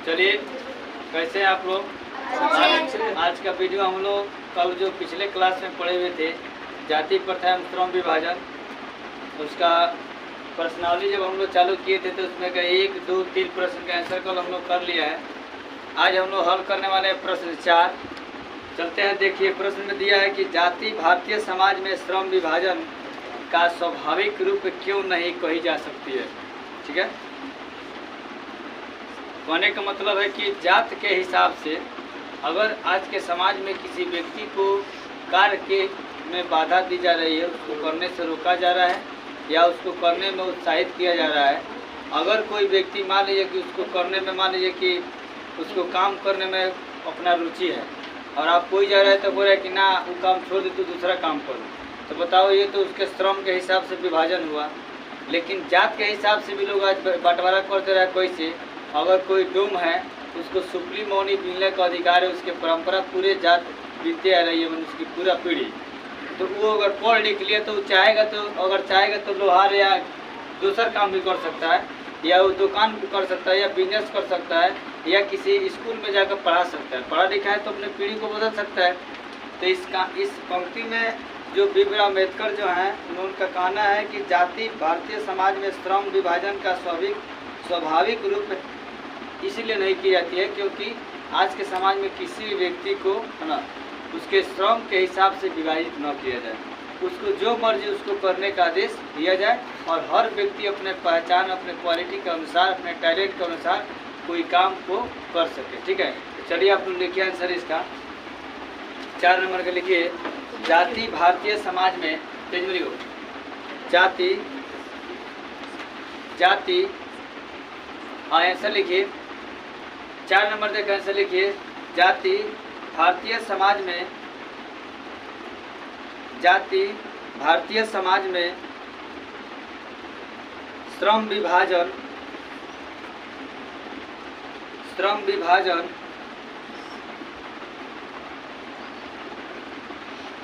चलिए, कैसे हैं आप लोग? आज का वीडियो हम लोग कल जो पिछले क्लास में पढ़े हुए थे, जाति प्रथा एवं श्रम विभाजन, उसका पर्सनाली जब हम लोग चालू किए थे तो उसमें का 1, 2, 3 प्रश्न का आंसर कल हम लोग कर लिया है। आज हम लोग हल करने वाले हैं प्रश्न 4। चलते हैं, देखिए प्रश्न में दिया है कि जाति भारतीय समाज में श्रम विभाजन का स्वाभाविक रूप क्यों नहीं कही जा सकती है। ठीक है, कहने का मतलब है कि जात के हिसाब से अगर आज के समाज में किसी व्यक्ति को कार्य के में बाधा दी जा रही है, उसको करने से रोका जा रहा है या उसको करने में उत्साहित किया जा रहा है, अगर कोई व्यक्ति मान लीजिए कि उसको करने में, मान लीजिए कि उसको काम करने में अपना रुचि है और आप कोई जा रहा है तो बोल रहे हैं कि ना वो काम छोड़ दे तो दूसरा काम करो, तो बताओ ये तो उसके श्रम के हिसाब से विभाजन हुआ। लेकिन जात के हिसाब से भी लोग आज बंटवारा करते रहे। कैसे? अगर कोई डोम है उसको सुपली मौनी मिलने का अधिकार है, उसकी परंपरा पूरे जात बीतते आ रही है, उसकी पूरा पीढ़ी, तो वो अगर पढ़ लिख लिया तो चाहेगा तो अगर चाहेगा तो लोहार या दूसरा काम भी कर सकता है, या वो दुकान भी कर सकता है, या बिजनेस कर सकता है, या किसी स्कूल में जाकर पढ़ा सकता है। पढ़ा लिखा है तो अपने पीढ़ी को बदल सकता है। तो इस पंक्ति में जो बी.आर. अम्बेडकर जो हैं उनका कहना है कि जाति भारतीय समाज में श्रम विभाजन का स्वाभाविक रूप इसलिए नहीं की जाती है क्योंकि आज के समाज में किसी भी व्यक्ति को है ना उसके श्रम के हिसाब से विभाजित न किया जाए, उसको जो मर्जी उसको करने का आदेश दिया जाए और हर व्यक्ति अपने पहचान, अपने क्वालिटी के अनुसार, अपने टैलेंट के अनुसार कोई काम को कर सके। ठीक है, तो चलिए आप लोग लिखिए आंसर इसका 4 नंबर का लिखिए। जाति भारतीय समाज में, तेज में लिखो, जाति हाँ आंसर लिखिए। 4 नंबर देख आंसर लिखिए। जाति भारतीय समाज में श्रम विभाजन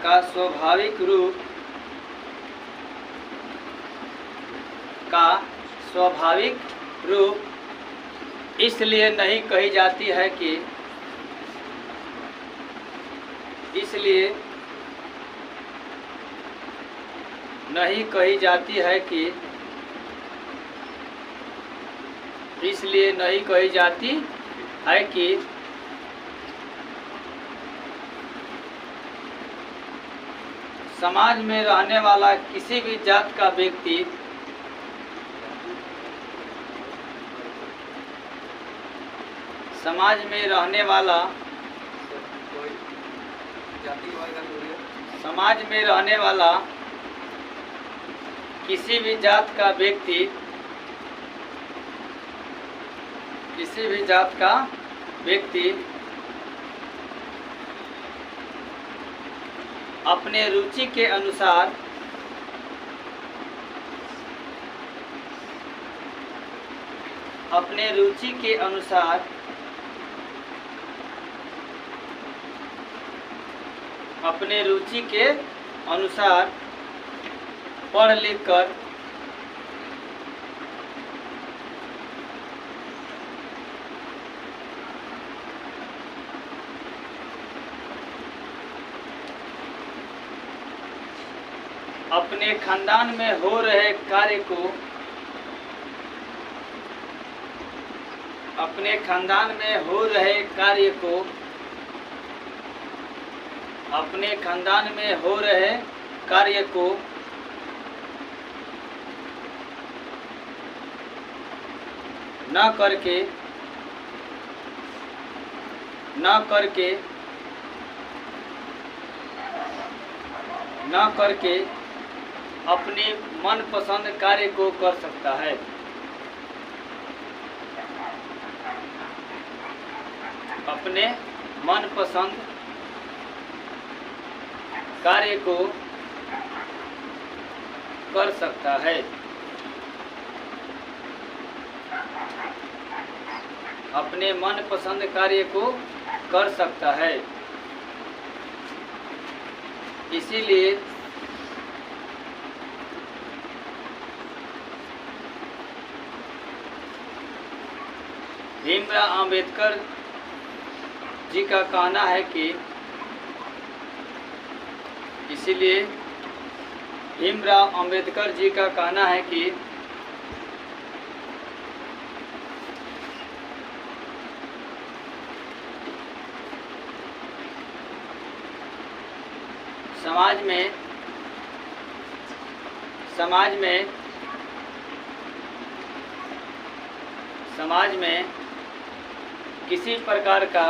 का स्वाभाविक रूप इसलिए नहीं कही जाती है कि समाज में रहने वाला किसी भी जात का व्यक्ति किसी भी जात का व्यक्ति अपने रुचि के अनुसार पढ़ लिख कर अपने खानदान में हो रहे कार्य को न करके अपने मनपसंद कार्य को कर सकता है। अपने मनपसंद कार्य को कर सकता है। अपने मनपसंद कार्य को कर सकता है। इसीलिए भीमराव अंबेडकर जी का कहना है कि इसीलिए भीमराव अंबेडकर जी का कहना है कि समाज में किसी प्रकार का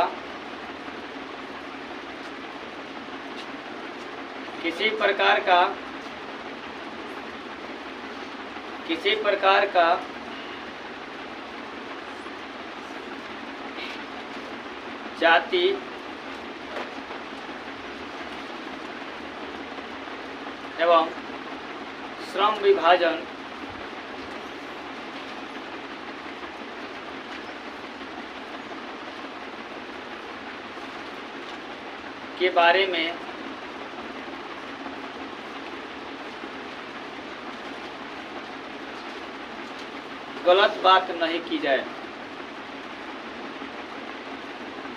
जाति एवं श्रम विभाजन के बारे में गलत बात नहीं की जाए,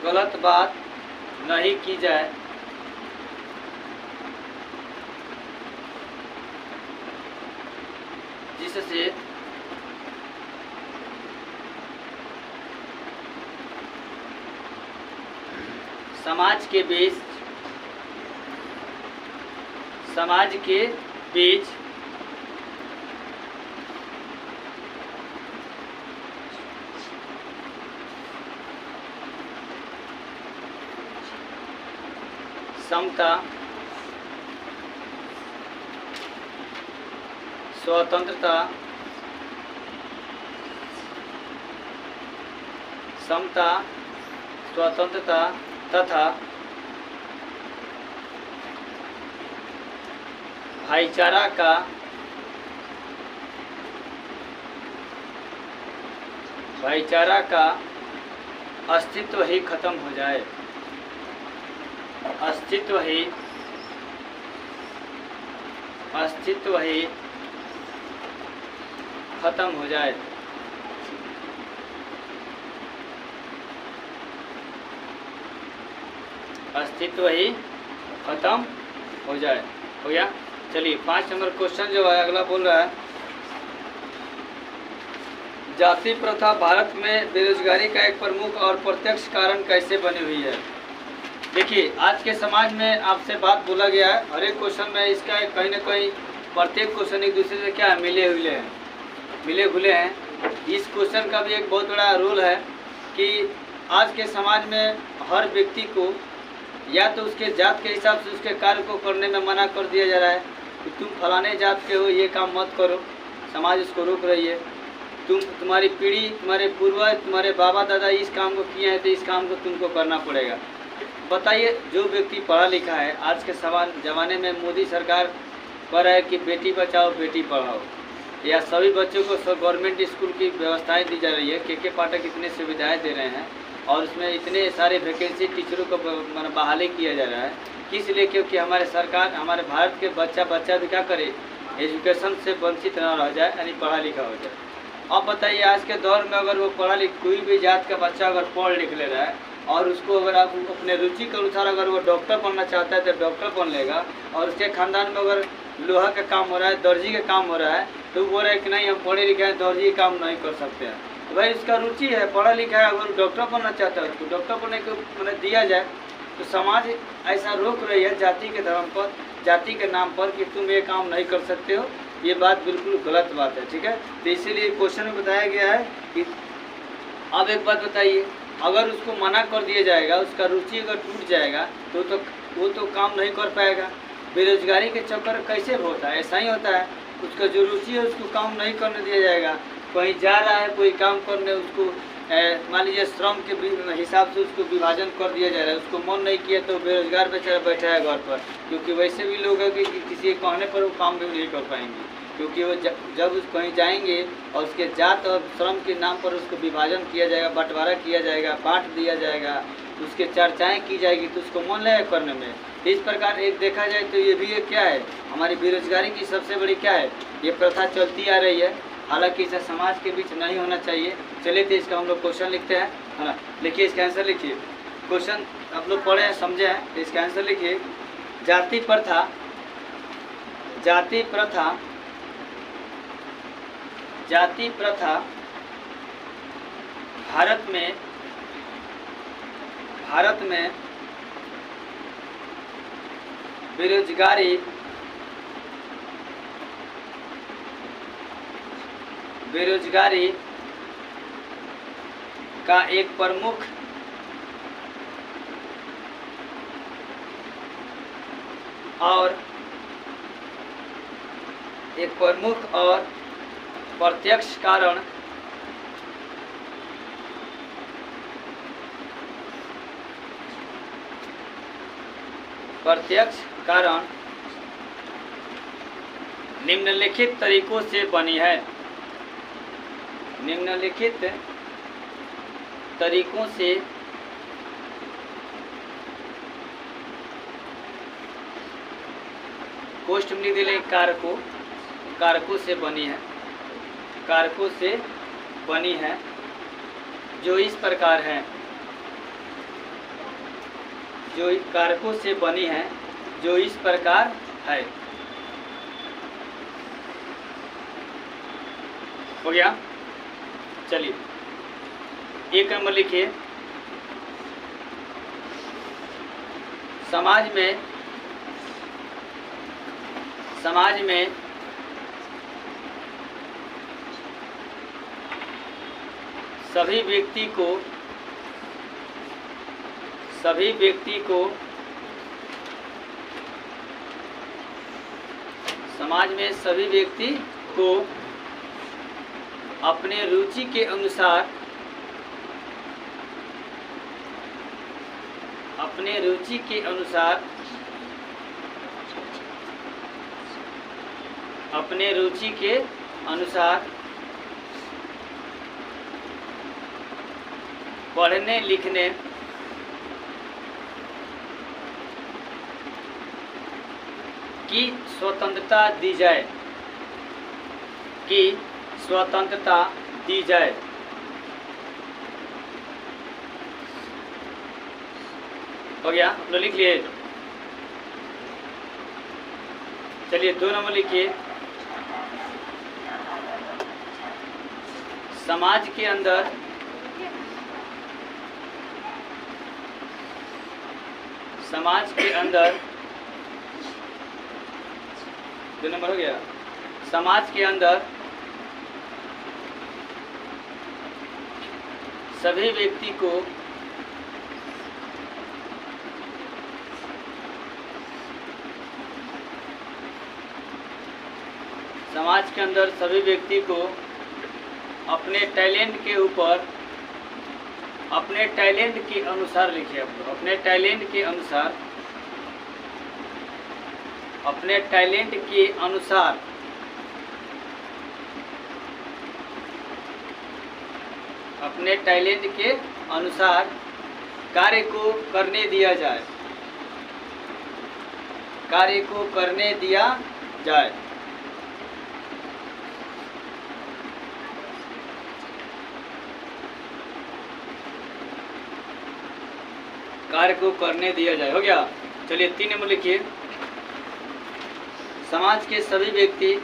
गलत बात नहीं की जाए। जिससे समाज के बीच समता, स्वतंत्रता तथा भाईचारा का अस्तित्व ही खत्म हो जाए, अस्तित्व ही खत्म हो जाए। अस्तित्व ही खत्म हो जाए। हो गया। चलिए 5 नंबर क्वेश्चन जो है अगला बोल रहा है, जाति प्रथा भारत में बेरोजगारी का एक प्रमुख और प्रत्यक्ष कारण कैसे बनी हुई है। देखिए आज के समाज में आपसे बात बोला गया है, हर एक क्वेश्चन में इसका कहीं ना कहीं प्रत्येक क्वेश्चन एक दूसरे से क्या है, मिले हुए हैं। इस क्वेश्चन का भी एक बहुत बड़ा रोल है कि आज के समाज में हर व्यक्ति को या तो उसके जात के हिसाब से उसके कार्य को करने में मना कर दिया जा रहा है कि तुम फलाने जात के हो, ये काम मत करो, समाज उसको रोक रही है। तुम्हारी पीढ़ी, तुम्हारे पूर्वज, तुम्हारे बाबा दादा इस काम को किए हैं तो इस काम को तुमको करना पड़ेगा। बताइए जो व्यक्ति पढ़ा लिखा है, आज के ज़माने में मोदी सरकार कह रहा है कि बेटी बचाओ बेटी पढ़ाओ, या सभी बच्चों को गवर्नमेंट स्कूल की व्यवस्थाएं दी जा रही है। के पाठक इतने सुविधाएं दे रहे हैं और उसमें इतने सारे वैकेंसी टीचरों को बहाली किया जा रहा है। किस लिए? क्योंकि हमारे सरकार, हमारे भारत के बच्चा भी क्या करे, एजुकेशन से वंचित न रह जाए, यानी पढ़ा लिखा हो जाए। अब बताइए आज के दौर में अगर वो कोई भी जात का बच्चा अगर पढ़ लिख ले रहा है और उसको अगर आप अपने रुचि के अनुसार अगर वो डॉक्टर बनना चाहता है तो डॉक्टर बन लेगा, और उसके खानदान में अगर लोहा का काम हो रहा है, दर्जी का काम हो रहा है, तो वो बोल रहा है कि नहीं हम पढ़े लिखे हैं, दर्जी का काम नहीं कर सकते हैं। तो भाई उसका रुचि है, पढ़ा लिखा है, अगर डॉक्टर बनना चाहता है उसको डॉक्टर बनने को मैंने दिया जाए। तो समाज ऐसा रोक रही है जाति के धर्म पर, जाति के नाम पर कि तुम ये काम नहीं कर सकते हो। ये बात बिल्कुल गलत बात है, ठीक है। तो इसीलिए क्वेश्चन में बताया गया है कि अब एक बात बताइए, अगर उसको मना कर दिया जाएगा, उसका रुचि अगर टूट जाएगा तो वो तो काम नहीं कर पाएगा। बेरोजगारी के चक्कर कैसे होता है? ऐसा ही होता है, उसका जो रुचि है उसको काम नहीं करने दिया जाएगा। कहीं जा रहा है कोई काम करने, उसको मान लीजिए श्रम के हिसाब से उसको विभाजन कर दिया जा रहा है, उसको मन नहीं किया तो बेरोजगार बेचारा बैठा है घर पर। क्योंकि वैसे भी लोग हैं कि किसी कहने पर वो काम भी नहीं कर पाएंगे, क्योंकि वो जब उस कहीं जाएंगे और उसके जात और श्रम के नाम पर उसको विभाजन किया जाएगा, बंटवारा किया जाएगा, बांट दिया जाएगा, उसके चर्चाएं की जाएगी, तो उसको मन लगेगा करने में। इस प्रकार एक देखा जाए तो ये भी क्या है, हमारी बेरोजगारी की सबसे बड़ी क्या है, ये प्रथा चलती आ रही है। हालांकि इसे समाज के बीच नहीं होना चाहिए। चलिए तो इसका हम लोग क्वेश्चन लिखते हैं, है ना। लिखिए, इसका आंसर लिखिए। क्वेश्चन आप लोग पढ़े हैं, समझे हैं, तो इसका आंसर लिखिए। जाति प्रथा, जाति प्रथा, जाति प्रथा भारत में बेरोजगारी का एक प्रमुख और प्रत्यक्ष कारण निम्नलिखित तरीकों से बनी है। निम्नलिखित तरीकों से पोस्ट में लिख दिले कारकों से बनी है, कारकों से बनी है जो इस प्रकार है, जो कारकों से बनी है जो इस प्रकार है। हो गया। चलिए, एक नंबर लिखिए। समाज में सभी व्यक्ति को समाज में सभी व्यक्ति को अपने रुचि के अनुसार पढ़ने लिखने की स्वतंत्रता दी जाए, हो गया। लो लिख लिए। चलिए, 2 नंबर लिखिए। समाज के अंदर दो नंबर हो गया। समाज के अंदर सभी व्यक्ति को अपने टैलेंट के ऊपर, अपने टैलेंट के अनुसार लिखिए आप लोग, अपने टैलेंट के अनुसार कार्य को करने दिया जाए, हो गया। चलिए, 3 नंबर लिखिए। समाज के सभी व्यक्ति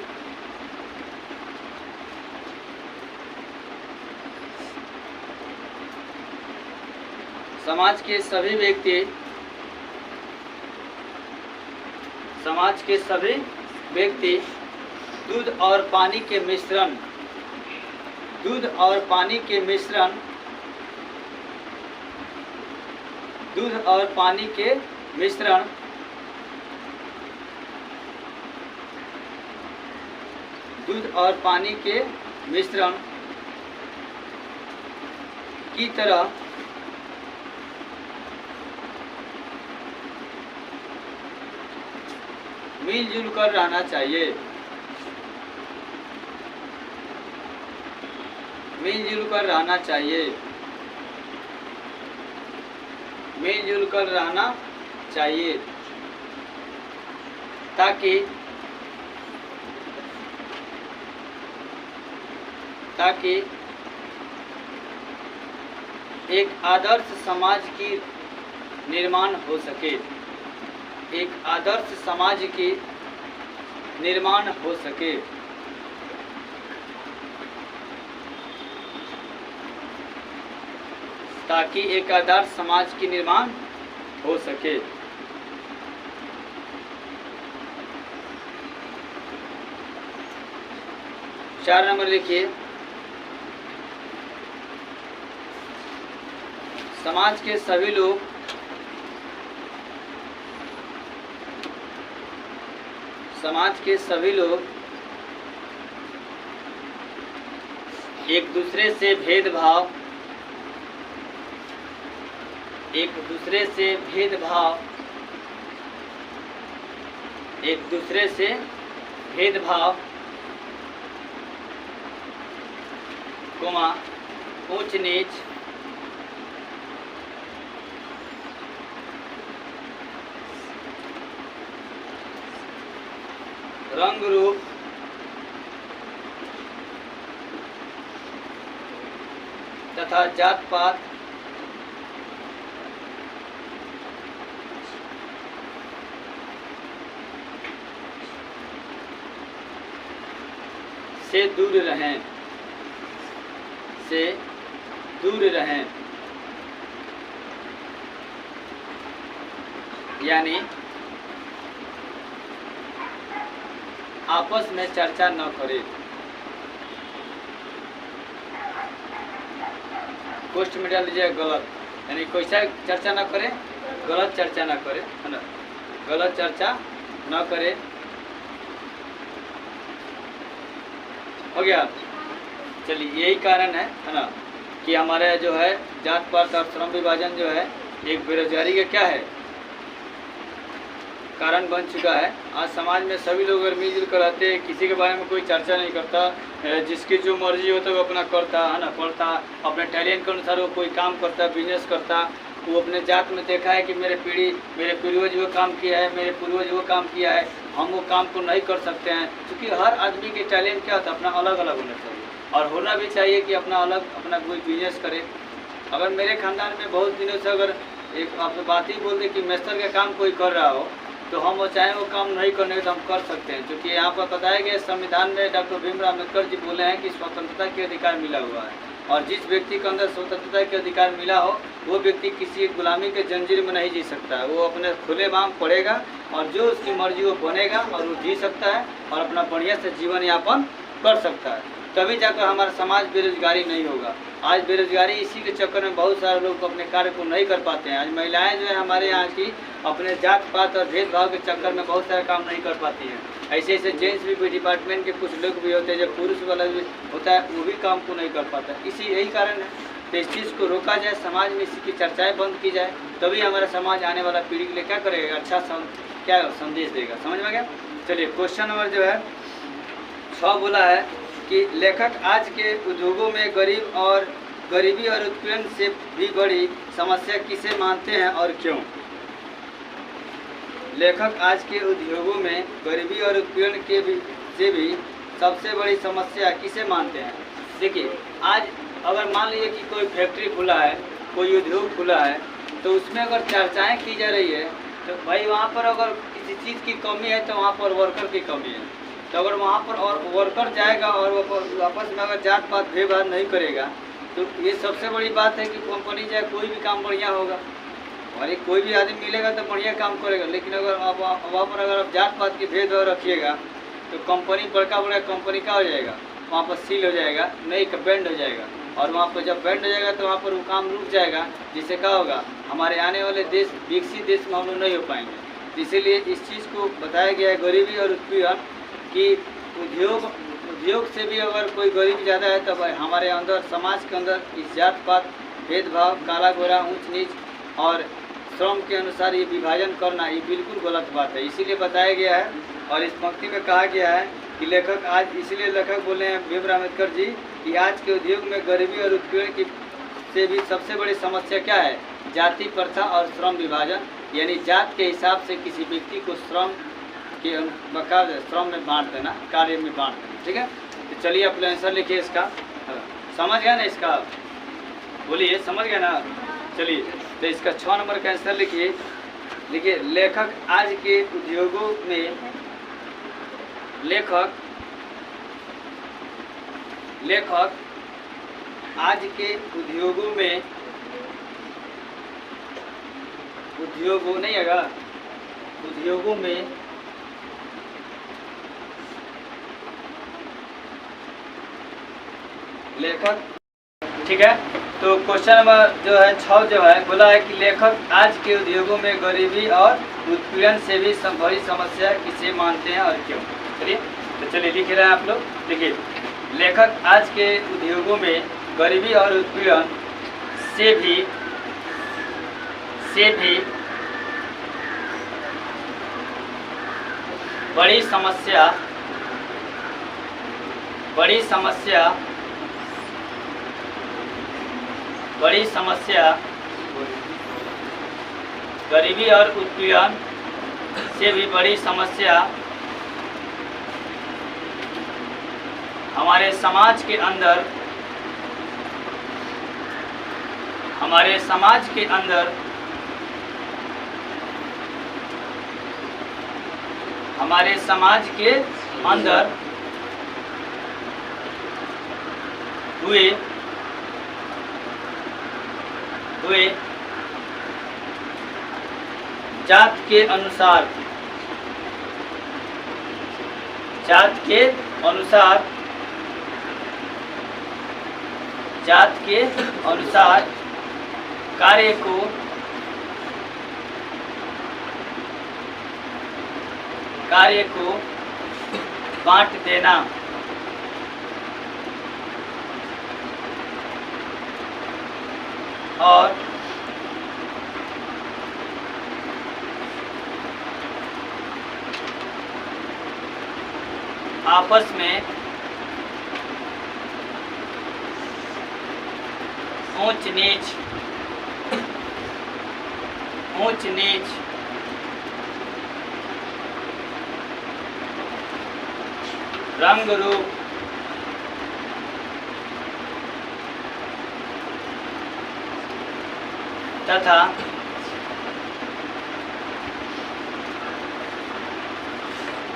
दूध और पानी के मिश्रण की तरह मिलजुल कर रहना चाहिए, ताकि एक आदर्श समाज की निर्माण हो सके, एक आदर्श समाज की निर्माण हो सके। ताकि एक आदर्श समाज की निर्माण हो सके। 4 नंबर लिखिए, समाज के सभी लोग एक दूसरे से भेदभाव ऊंच नीच, रंग रूप, तथा जात पात से दूर रहें, यानी आपस में चर्चा न करें। पोस्ट में डाल दीजिए गलत, यानी कैसा चर्चा न करें, गलत चर्चा न करें, है ना, गलत चर्चा न करें। हो गया। चलिए, यही कारण है ना, कि हमारे जो है जात पात और श्रम विभाजन जो है एक बेरोजगारी का क्या है, कारण बन चुका है। आज समाज में सभी लोग अगर मिलजुल कर रहते हैं, किसी के बारे में कोई चर्चा नहीं करता, जिसकी जो मर्जी होता है वो अपना करता है ना, पढ़ता, अपने टैलेंट के अनुसार वो कोई काम करता, बिजनेस करता। वो अपने जात में देखा है कि मेरे पूर्वज वो काम किया है, मेरे पूर्वज वो काम किया है, हम वो काम को नहीं कर सकते हैं। क्योंकि हर आदमी के टैलेंट क्या होता है, अपना अलग अलग होना चाहिए, और होना भी चाहिए कि अपना कोई बिजनेस करे। अगर मेरे खानदान में बहुत दिनों से अगर एक आप बात ही बोल दे कि मेस्तर का काम कोई कर रहा हो, तो हम वो चाहे वो काम नहीं करने के तो हम कर सकते हैं। क्योंकि यहाँ पर बताया गया संविधान में डॉक्टर भीमराव अम्बेडकर जी बोले हैं कि स्वतंत्रता के अधिकार मिला हुआ है, और जिस व्यक्ति के अंदर स्वतंत्रता के अधिकार मिला हो वो व्यक्ति किसी गुलामी के जंजीर में नहीं जी सकता है। वो अपने खुले बाम पढ़ेगा और जो उसकी मर्जी वो बनेगा और वो जी सकता है और अपना बढ़िया से जीवन यापन कर सकता है। तभी जाकर हमारा समाज बेरोजगारी नहीं होगा। आज बेरोजगारी इसी के चक्कर में बहुत सारे लोग अपने कार्य को नहीं कर पाते हैं। आज महिलाएं जो है हमारे यहाँ की अपने जात पात और भेदभाव के चक्कर में बहुत सारे काम नहीं कर पाती हैं। ऐसे ऐसे जेंट्स भी डिपार्टमेंट के कुछ लोग भी होते हैं, जब पुरुष वाला भी होता है वो भी काम को नहीं कर पाता। यही कारण है। तो इस चीज़ को रोका जाए, समाज में इसी की चर्चाएँ बंद की जाए, तभी हमारा समाज आने वाला पीढ़ी के लिए क्या करेगा, अच्छा क्या संदेश देगा। समझ में गया। चलिए, क्वेश्चन नंबर जो है 6 बोला है कि लेखक आज के उद्योगों में गरीबी और उत्पीड़न से भी बड़ी समस्या किसे मानते हैं और क्यों? लेखक आज के उद्योगों में गरीबी और उत्पीड़न से भी सबसे बड़ी समस्या किसे मानते हैं? देखिए, आज अगर मान लीजिए कि कोई फैक्ट्री खुला है, कोई उद्योग खुला है, तो उसमें अगर चर्चाएं की जा रही है तो भाई वहाँ पर अगर किसी चीज़ की कमी है तो वहाँ पर वर्कर की कमी है। तो अगर वहाँ पर और वर्कर जाएगा और आपस में अगर जात पात भेदभाव नहीं करेगा तो ये सबसे बड़ी बात है कि कंपनी चाहे कोई भी काम बढ़िया होगा और कोई भी आदमी मिलेगा तो बढ़िया काम करेगा। लेकिन अगर आप वहाँ पर अगर आप जात पात के भेदभाव रखिएगा तो कंपनी बड़का कंपनी का हो जाएगा, वहाँ पर सील हो जाएगा, नहीं बैंड हो जाएगा, और वहाँ पर जब बैंड हो जाएगा तो वहाँ पर वो काम रुक जाएगा, जिससे क्या होगा, हमारे आने वाले देश विकसित देश में हम लोग नहीं हो पाएंगे। इसीलिए इस चीज़ को बताया गया है गरीबी और उत्पीड़न कि उद्योग से भी अगर कोई गरीब ज़्यादा है तो हमारे अंदर समाज के अंदर इस जात पात भेदभाव, काला गोरा, ऊंच नीच और श्रम के अनुसार ये विभाजन करना ये बिल्कुल गलत बात है। इसीलिए बताया गया है और इस पंक्ति में कहा गया है कि लेखक आज, इसलिए लेखक बोले हैं भीमराव अम्बेडकर जी कि आज के उद्योग में गरीबी और उत्पीड़न की से भी सबसे बड़ी समस्या क्या है? जाति प्रथा और श्रम विभाजन, यानी जात के हिसाब से किसी व्यक्ति को श्रम में बांट देना, कार्य में बांट देना। ठीक है, तो चलिए अपना आंसर लिखिए इसका। समझ गया ना इसका? बोलिए, समझ गया ना? चलिए, तो इसका 6 नंबर का आंसर लिखिए। देखिए, लेखक आज के उद्योगों में लेखक आज के उद्योगों में उद्योगों नहीं आएगा, उद्योगों में लेखक, ठीक है। तो क्वेश्चन नंबर जो है 6 जो है बोला है कि लेखक आज के उद्योगों में गरीबी और उत्पीड़न से भी बड़ी समस्या किसे मानते हैं और क्यों? चलिए, तो चलिए लिख रहे हैं आप लोग। देखिए, लेखक आज के उद्योगों में गरीबी और उत्पीड़न से भी बड़ी समस्या गरीबी और उत्पीड़न से भी बड़ी समस्या हमारे समाज के अंदर हुए जात के अनुसार कार्य को बांट देना और आपस में ऊंच नीच रंग रूप तथा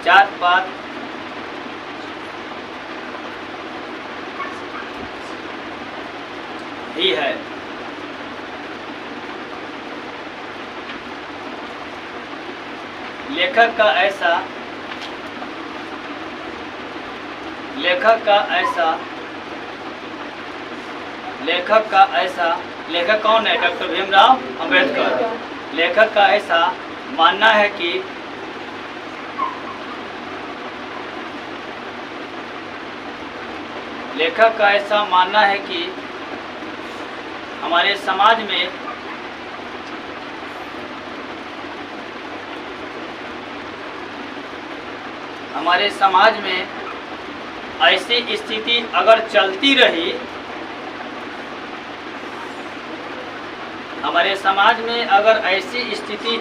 जात पात भी है। लेखक का ऐसा लेखक कौन है? डॉक्टर भीमराव अंबेडकर। लेखक का ऐसा मानना है कि हमारे समाज में ऐसी स्थिति अगर चलती रही, हमारे समाज में अगर ऐसी स्थिति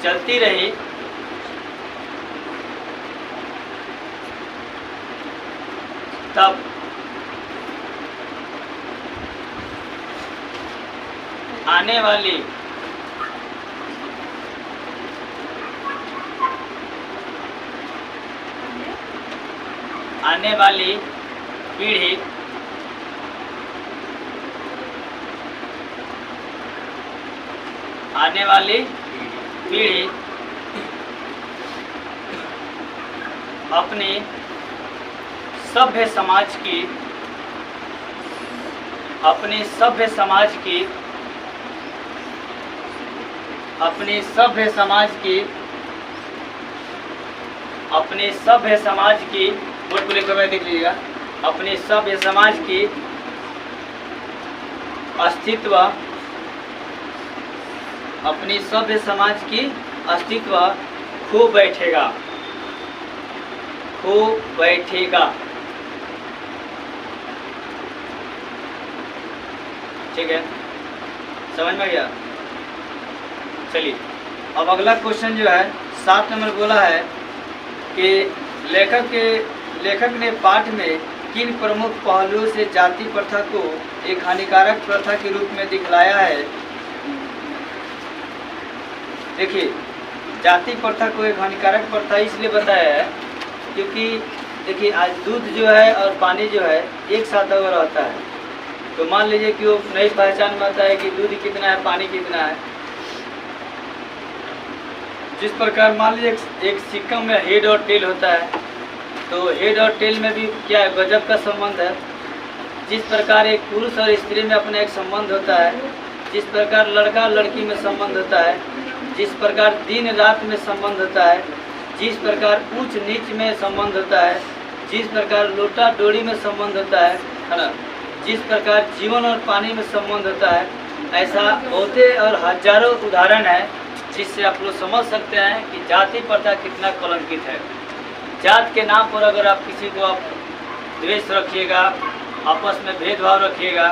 चलती रही तब आने वाली पीढ़ी अपने सभ्य समाज की बोर्ड को लिखकर देख लीजिएगा। अपने सभ्य समाज की अस्तित्व खो बैठेगा। ठीक है, समझ में गया? चलिए, अब अगला क्वेश्चन जो है 7 नंबर बोला है कि लेखक ने पाठ में किन प्रमुख पहलुओं से जाति प्रथा को एक हानिकारक प्रथा के रूप में दिखलाया है। देखिए, जाति प्रथा को एक हानिकारक प्रथा इसलिए बताया है क्योंकि देखिए, आज दूध जो है और पानी जो है एक साथ अगर रहता है तो मान लीजिए कि वो नई पहचान में आता है कि दूध कितना है, पानी कितना है। जिस प्रकार मान लीजिए एक सिक्का में हेड और टेल होता है, तो हेड और टेल में भी क्या है, गजब का संबंध है। जिस प्रकार एक पुरुष और स्त्री में अपना एक संबंध होता है, जिस प्रकार लड़का लड़की में संबंध होता है, जिस प्रकार दिन रात में संबंध होता है, जिस प्रकार ऊंच नीच में संबंध होता है, जिस प्रकार लोटा डोरी में संबंध होता है ना, जिस प्रकार जीवन और पानी में संबंध होता है, ऐसा बहुते और हजारों उदाहरण है जिससे आप लोग समझ सकते हैं कि जाति प्रथा कितना कलंकित है। जात के नाम पर अगर आप किसी को आप द्वेष रखिएगा, आपस में भेदभाव रखिएगा,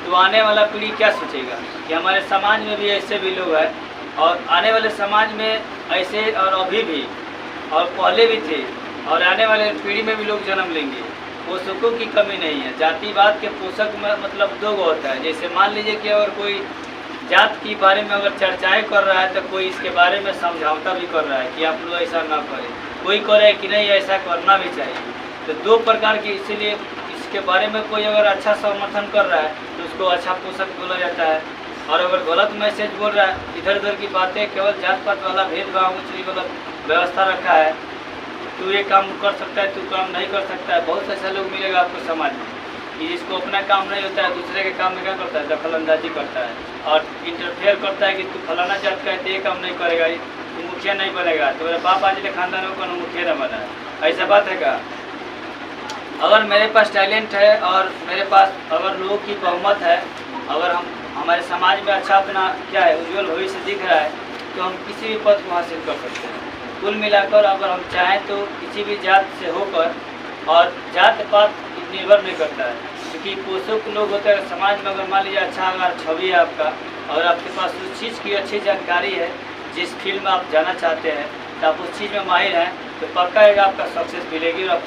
तो आने वाला पीढ़ी क्या सोचेगा कि हमारे समाज में भी ऐसे भी लोग हैं, और आने वाले समाज में ऐसे और अभी भी और पहले भी थे, और आने वाले पीढ़ी में भी लोग जन्म लेंगे। पोषकों की कमी नहीं है। जातिवाद के पोषक में मतलब दो गो होता है। जैसे मान लीजिए कि अगर कोई जात के बारे में अगर चर्चाएं कर रहा है तो कोई इसके बारे में समझौता भी कर रहा है कि आप लोग ऐसा ना करें, कोई करे कि नहीं ऐसा करना भी चाहिए। तो दो प्रकार की, इसीलिए इसके बारे में कोई अगर अच्छा समर्थन कर रहा है तो उसको अच्छा पोषक बोला जाता है, और अगर गलत मैसेज बोल रहा है, इधर उधर की बातें, केवल जात पात वाला भेदभाव ऊँची गलत व्यवस्था रखा है, तू ये काम कर सकता है, तू काम नहीं कर सकता है। बहुत ऐसा लोग मिलेगा आपको समाज में कि जिसको अपना काम नहीं होता है, दूसरे के काम में क्या करता है, दखल अंदाजी करता है और इंटरफेयर करता है कि तू फलाना जात का है तो ये काम नहीं करेगा, तू मुखिया नहीं बनेगा, तो मेरे बाप आज के खानदान में कौन मुखिया न बना है। ऐसा बात है क्या? अगर मेरे पास टैलेंट है और मेरे पास अगर लोगों की बहुमत है, अगर हमारे समाज में अच्छा अपना क्या है उज्जवल भविष्य दिख रहा है, तो हम किसी भी पद को हासिल कर सकते हैं। कुल मिलाकर अगर हम चाहें तो किसी भी जात से होकर, और जात पात निर्भर नहीं करता है, क्योंकि पोषक लोग होते हैं समाज में। अगर मान लीजिए अच्छा अगर छवि है आपका और आपके पास उस चीज़ की अच्छी जानकारी है, जिस फील्ड में आप जाना चाहते हैं, तो आप उस चीज़ में माहिर हैं, तो पक्का है आपका सक्सेस मिलेगी और आप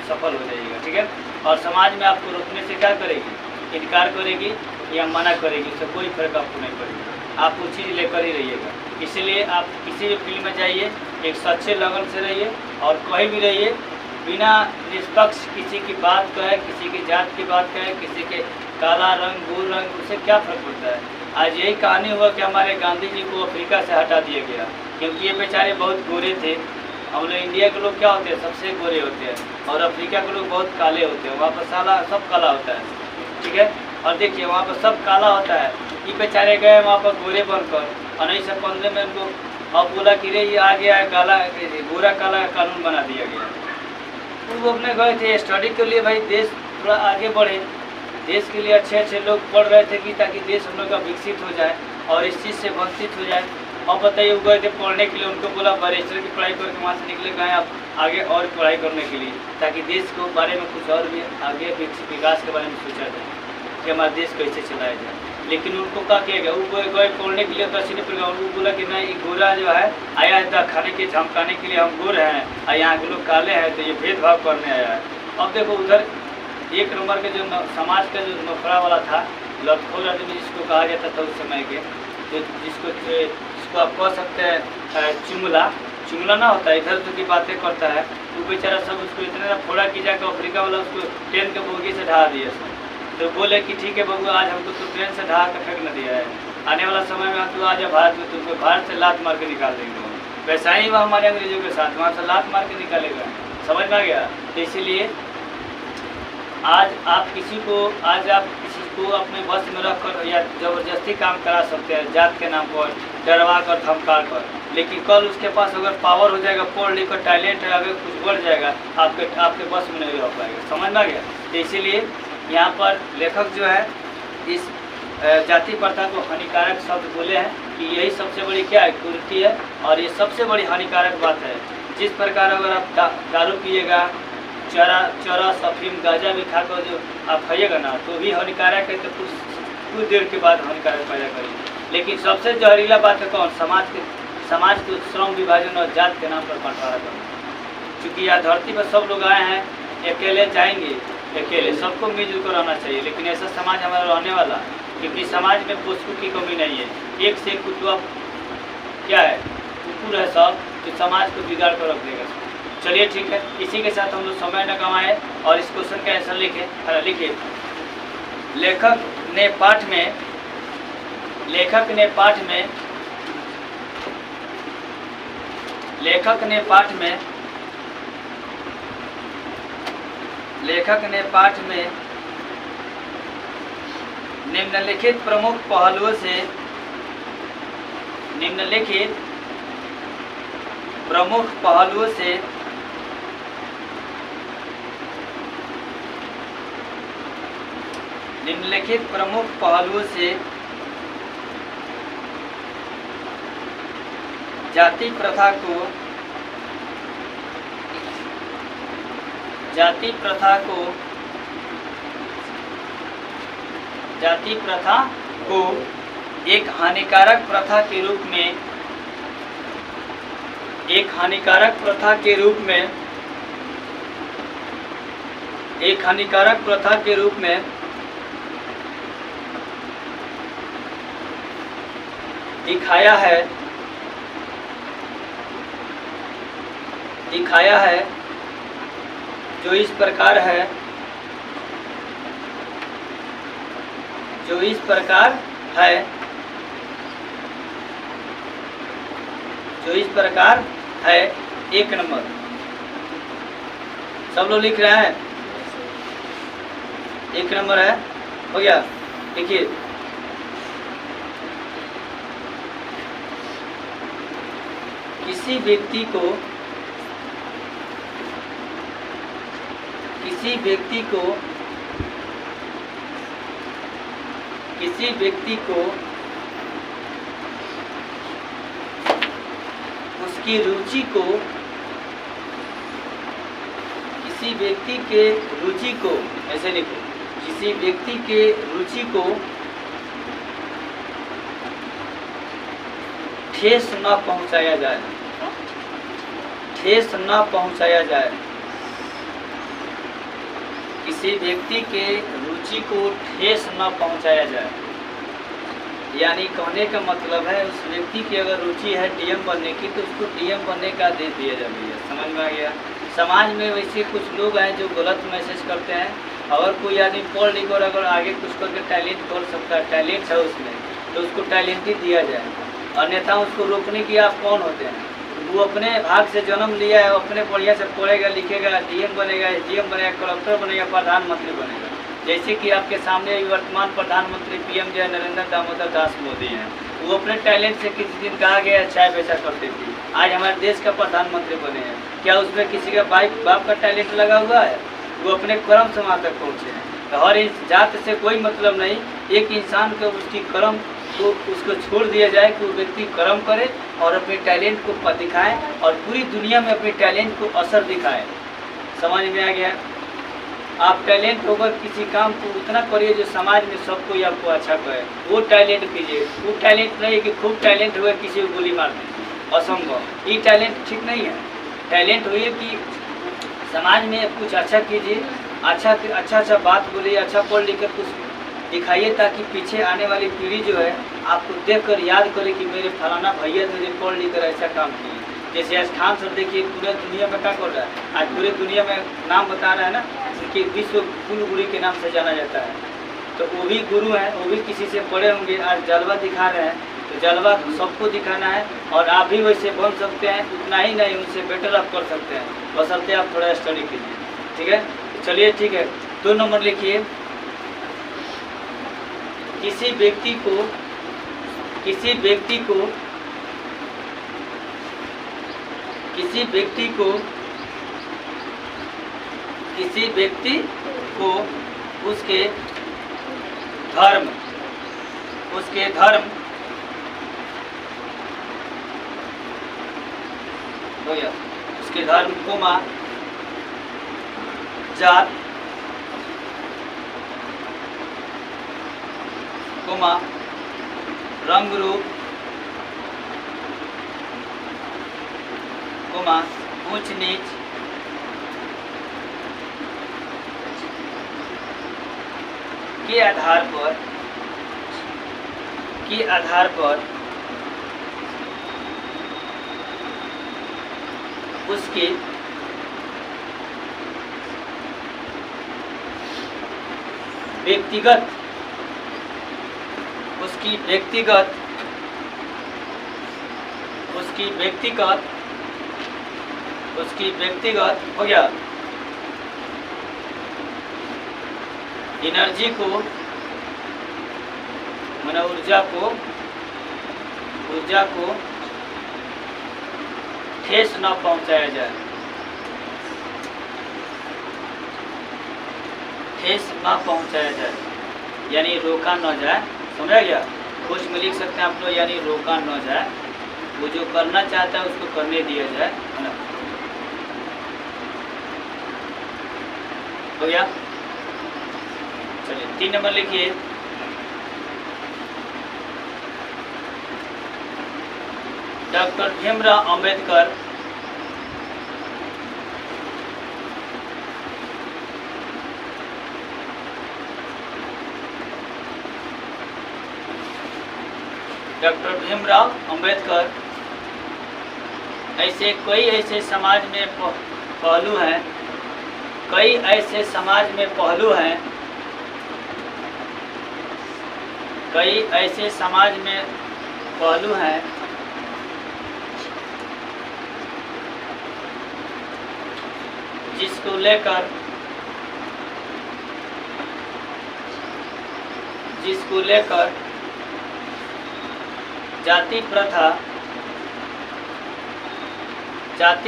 सफल हो जाइएगा। ठीक है। और समाज में आपको रोकने से क्या करेगी, इनकार करेगी या मना करेगी, उससे कोई फर्क आपको नहीं पड़ेगा। आप वो चीज़ लेकर ही रहिएगा। इसलिए आप किसी भी फील्ड में जाइए, एक सच्चे लगन से रहिए, और कहीं भी रहिए बिना निष्पक्ष किसी की बात कहे, किसी की जात की बात कहे, किसी के काला रंग गोर रंग, उससे क्या फर्क पड़ता है। आज यही कहानी हुआ कि हमारे गांधी जी को अफ्रीका से हटा दिया गया, क्योंकि ये बेचारे बहुत गोरे थे। हम लोग इंडिया के लोग क्या होते हैं, सबसे गोरे होते हैं, और अफ्रीका के लोग बहुत काले होते हैं। वहाँ पर साला सब काला होता है। ठीक है। और देखिए वहाँ पर सब काला होता है, ये बेचारे गए वहाँ पर गोरे बनकर, 1915 में उनको अब बोला कि रे ये आ गया है काला, गोरा काला कानून बना दिया गया। वो अपने गए थे स्टडी के लिए, भाई देश थोड़ा आगे बढ़े, देश के लिए अच्छे अच्छे लोग पढ़ रहे थे कि ताकि देश हम लोग का विकसित हो जाए और इस चीज़ से वंचित हो जाए। और बताइए वो गए थे पढ़ने के लिए, उनको बोला बैरिस्टर की पढ़ाई करके वहाँ से निकले गए आप आगे और पढ़ाई करने के लिए, ताकि देश के बारे में कुछ और भी आगे विकास के बारे में सोचा जाए कि हमारा देश कैसे चलाया जाए। लेकिन उनको क्या किया गया, वो गए पढ़ने के लिए दक्षिणी प्रकार, उनको बोला कि नहीं गोरा जो है आया है खाने के झमकाने के लिए, हम गोरे हैं और यहाँ के लोग काले हैं, तो ये भेदभाव करने आया है। अब देखो उधर एक नंबर के जो समाज का जो नौकरा वाला था, लखोर आदमी जिसको कहा जाता था उस समय के, जो जिसको आप कह सकते हैं चुमला ना होता है, इधर उधर की बातें करता है, वो बेचारा सब उसको इतना फोड़ा कि जाकर अफ्रीका वाला उसको ट्रेन के बोगी से ढहा दिया। तो बोले कि ठीक है बबू, आज हमको तो ट्रेन से ढहा कर फेंक न दिया है, आने वाला समय में हम तो आ जाए भारत में, तुमको भारत से लात मार के निकाल देंगे। वैसा ही वह हमारे अंग्रेजों के साथ वहाँ से लात मार के निकालेगा। समझ में आ गया? तो इसीलिए आज आप किसी को अपने बस में रख कर या ज़बरदस्ती काम करा सकते हैं जात के नाम पर, डरवा कर धमका कर, लेकिन कल उसके पास अगर पावर हो जाएगा, पढ़ लिख कर टैलेंट है, अगर कुछ बढ़ जाएगा, आपके बस में नहीं रह पाएगा। समझ में आ गया? तो इसीलिए यहाँ पर लेखक जो है इस जाति प्रथा को हानिकारक शब्द बोले हैं कि यही सबसे बड़ी क्या है, कुरीति है, और ये सबसे बड़ी हानिकारक बात है। जिस प्रकार अगर आप दारू पिएगा, चरा अफीम गांजा भी खाकर जो आप खाइएगा ना, तो भी हानिकारक है, तो कुछ देर के बाद हानिकारक पैदा करेगी। लेकिन सबसे जहरीला बात है कौन, समाज को श्रम विभाजन और जात के नाम पर बंटवारा करना। क्योंकि यह धरती पर सब लोग आए हैं, अकेले जाएंगे, अकेले सबको मिलजुल कर रहना चाहिए, लेकिन ऐसा समाज हमारा रहने वाला, क्योंकि समाज में पोषकों की कमी नहीं है। एक से एक कुतुआ क्या है, कुकुर है सब, जो समाज को बिगाड़ कर रख देगा। चलिए ठीक है, इसी के साथ हम लोग समय न गंवाएं और इस क्वेश्चन का आंसर लिखे। लेखक ने पाठ में निम्नलिखित प्रमुख पहलुओं से जाति प्रथा को एक हानिकारक प्रथा के रूप में दिखाया है, जो इस प्रकार है। एक नंबर सब लोग लिख रहे हैं, एक नंबर है, हो गया। देखिए किसी व्यक्ति को उसकी रुचि को, किसी व्यक्ति के रुचि को, ऐसे लिखो, किसी व्यक्ति के रुचि को ठेस न पहुंचाया जाए, किसी व्यक्ति के रुचि को ठेस न पहुंचाया जाए। यानी कहने का मतलब है, उस व्यक्ति की अगर रुचि है डीएम बनने की, तो उसको डीएम बनने का दे दिया जाए। भैया समझ में आ गया। समाज में वैसे कुछ लोग हैं जो गलत मैसेज करते हैं। अगर कोई आदमी पढ़ लिख और अगर आगे कुछ करके टैलेंट कर सकता है, टैलेंट है उसमें, तो उसको टैलेंट ही दिया जाए। अन्यथा उसको रोकने की आप कौन होते हैं? वो अपने भाग से जन्म लिया है, अपने बढ़िया से पढ़ेगा लिखेगा, डीएम बनेगा, एसडीएम बनेगा, कलेक्टर बनेगा, प्रधानमंत्री बनेगा। जैसे कि आपके सामने वर्तमान प्रधानमंत्री पीएम जो है नरेंद्र दामोदर दास मोदी हैं। वो अपने टैलेंट से किसी दिन कहा गया चाय बेचा करते थे, आज हमारे देश का प्रधानमंत्री बने हैं। क्या उसमें किसी का बाप का टैलेंट लगा हुआ है? वो अपने कर्म से वहाँ तक पहुँचे हैं। तो हर इस जात से कोई मतलब नहीं, एक इंसान को उसकी कर्म को उसको छोड़ दिया जाए कि वो व्यक्ति कर्म करे और अपने टैलेंट को दिखाए और पूरी दुनिया में अपने टैलेंट को असर दिखाए। समझ में आ गया? आप टैलेंट होकर किसी काम को उतना करिए जो समाज में सबको आपको अच्छा करे, वो टैलेंट कीजिए। वो टैलेंट नहीं कि खूब टैलेंट हुए किसी को गोली मार दीजिए, असंभव। ये टैलेंट ठीक नहीं है। टैलेंट हुई कि समाज में कुछ अच्छा कीजिए, अच्छा बात बोलिए, अच्छा पढ़ लिख कर कुछ दिखाइए, ताकि पीछे आने वाली पीढ़ी जो है आपको देखकर याद करे कि मेरे फलाना भैया मेरे पढ़ लिख कर ऐसा काम किए। जैसे आज खान सर देखिए पूरे दुनिया में क्या कर रहा है, आज पूरे दुनिया में नाम बता रहा है ना, उनके विश्व कुल गुरु के नाम से जाना जाता है। तो वो भी गुरु हैं, वो भी किसी से पढ़े होंगे, आज जलवा दिखा रहे हैं। तो जलवा सबको दिखाना है और आप भी वैसे बन सकते हैं, उतना ही नहीं उनसे बेटर आप कर सकते हैं, बशर्ते आप थोड़ा स्टडी कीजिए। ठीक है, चलिए ठीक है। 2 नंबर लिखिए, किसी व्यक्ति को उसके धर्म हो गया, उसके धर्म कोमा जात कोमा रंग रूप कोमा ऊंच नीच के आधार पर उसके व्यक्तिगत हो गया एनर्जी को माना ऊर्जा को ठेस न पहुंचाया जाए, यानी रोका न जाए। समझा गया? कुछ में लिख सकते हैं आप लोग, यानी रोका न जाए, वो जो करना चाहता है उसको करने दिया जाए, है ना। हो गया? चलिए 3 नंबर लिखिए। डॉक्टर भीमराव अंबेडकर ऐसे कई ऐसे समाज में पहलू हैं, जिसको लेकर जाति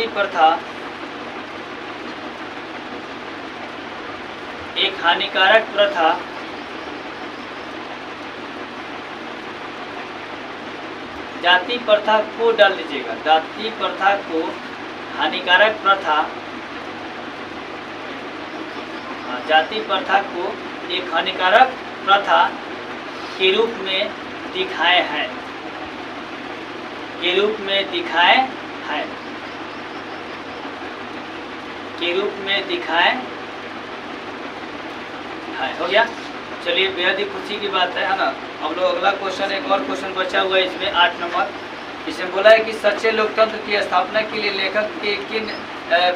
प्रथा एक हानिकारक प्रथा, जाति प्रथा को डाल दीजिएगा, जाति प्रथा को हानिकारक प्रथा, जाति प्रथा को एक हानिकारक प्रथा के रूप में दिखाए हैं, हो गया। चलिए बेहद ही खुशी की बात है ना। हम लोग अगला क्वेश्चन, एक और क्वेश्चन बचा हुआ है इसमें 8 नंबर। इसमें बोला है कि सच्चे लोकतंत्र की स्थापना के लिए लेखक के किन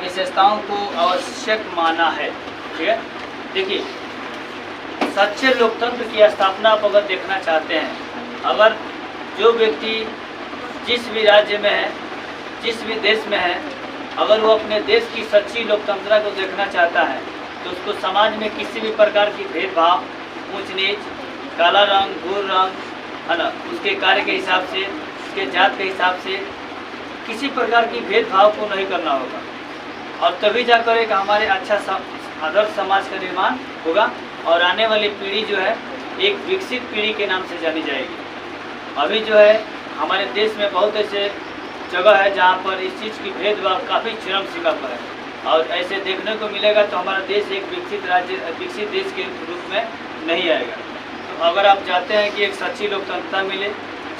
विशेषताओं को आवश्यक माना है। ठीक है, देखिए सच्चे लोकतंत्र की स्थापना आप अगर देखना चाहते हैं, अगर जो व्यक्ति जिस भी राज्य में है, जिस भी देश में है, अगर वो अपने देश की सच्ची लोकतंत्र को देखना चाहता है तो उसको समाज में किसी भी प्रकार की भेदभाव, ऊंच नीच, काला रंग, भूर रंग, है ना, उसके कार्य के हिसाब से, उसके जात के हिसाब से किसी प्रकार की भेदभाव को नहीं करना होगा, और तभी जाकर एक हमारे अच्छा आदर्श समाज का निर्माण होगा और आने वाली पीढ़ी जो है एक विकसित पीढ़ी के नाम से जानी जाएगी। अभी जो है हमारे देश में बहुत ऐसे जगह है जहाँ पर इस चीज़ की भेदभाव काफ़ी चरम सीमा पर है, और ऐसे देखने को मिलेगा तो हमारा देश एक विकसित देश के रूप में नहीं आएगा। तो अगर आप चाहते हैं कि एक सच्ची लोकतंत्रता मिले,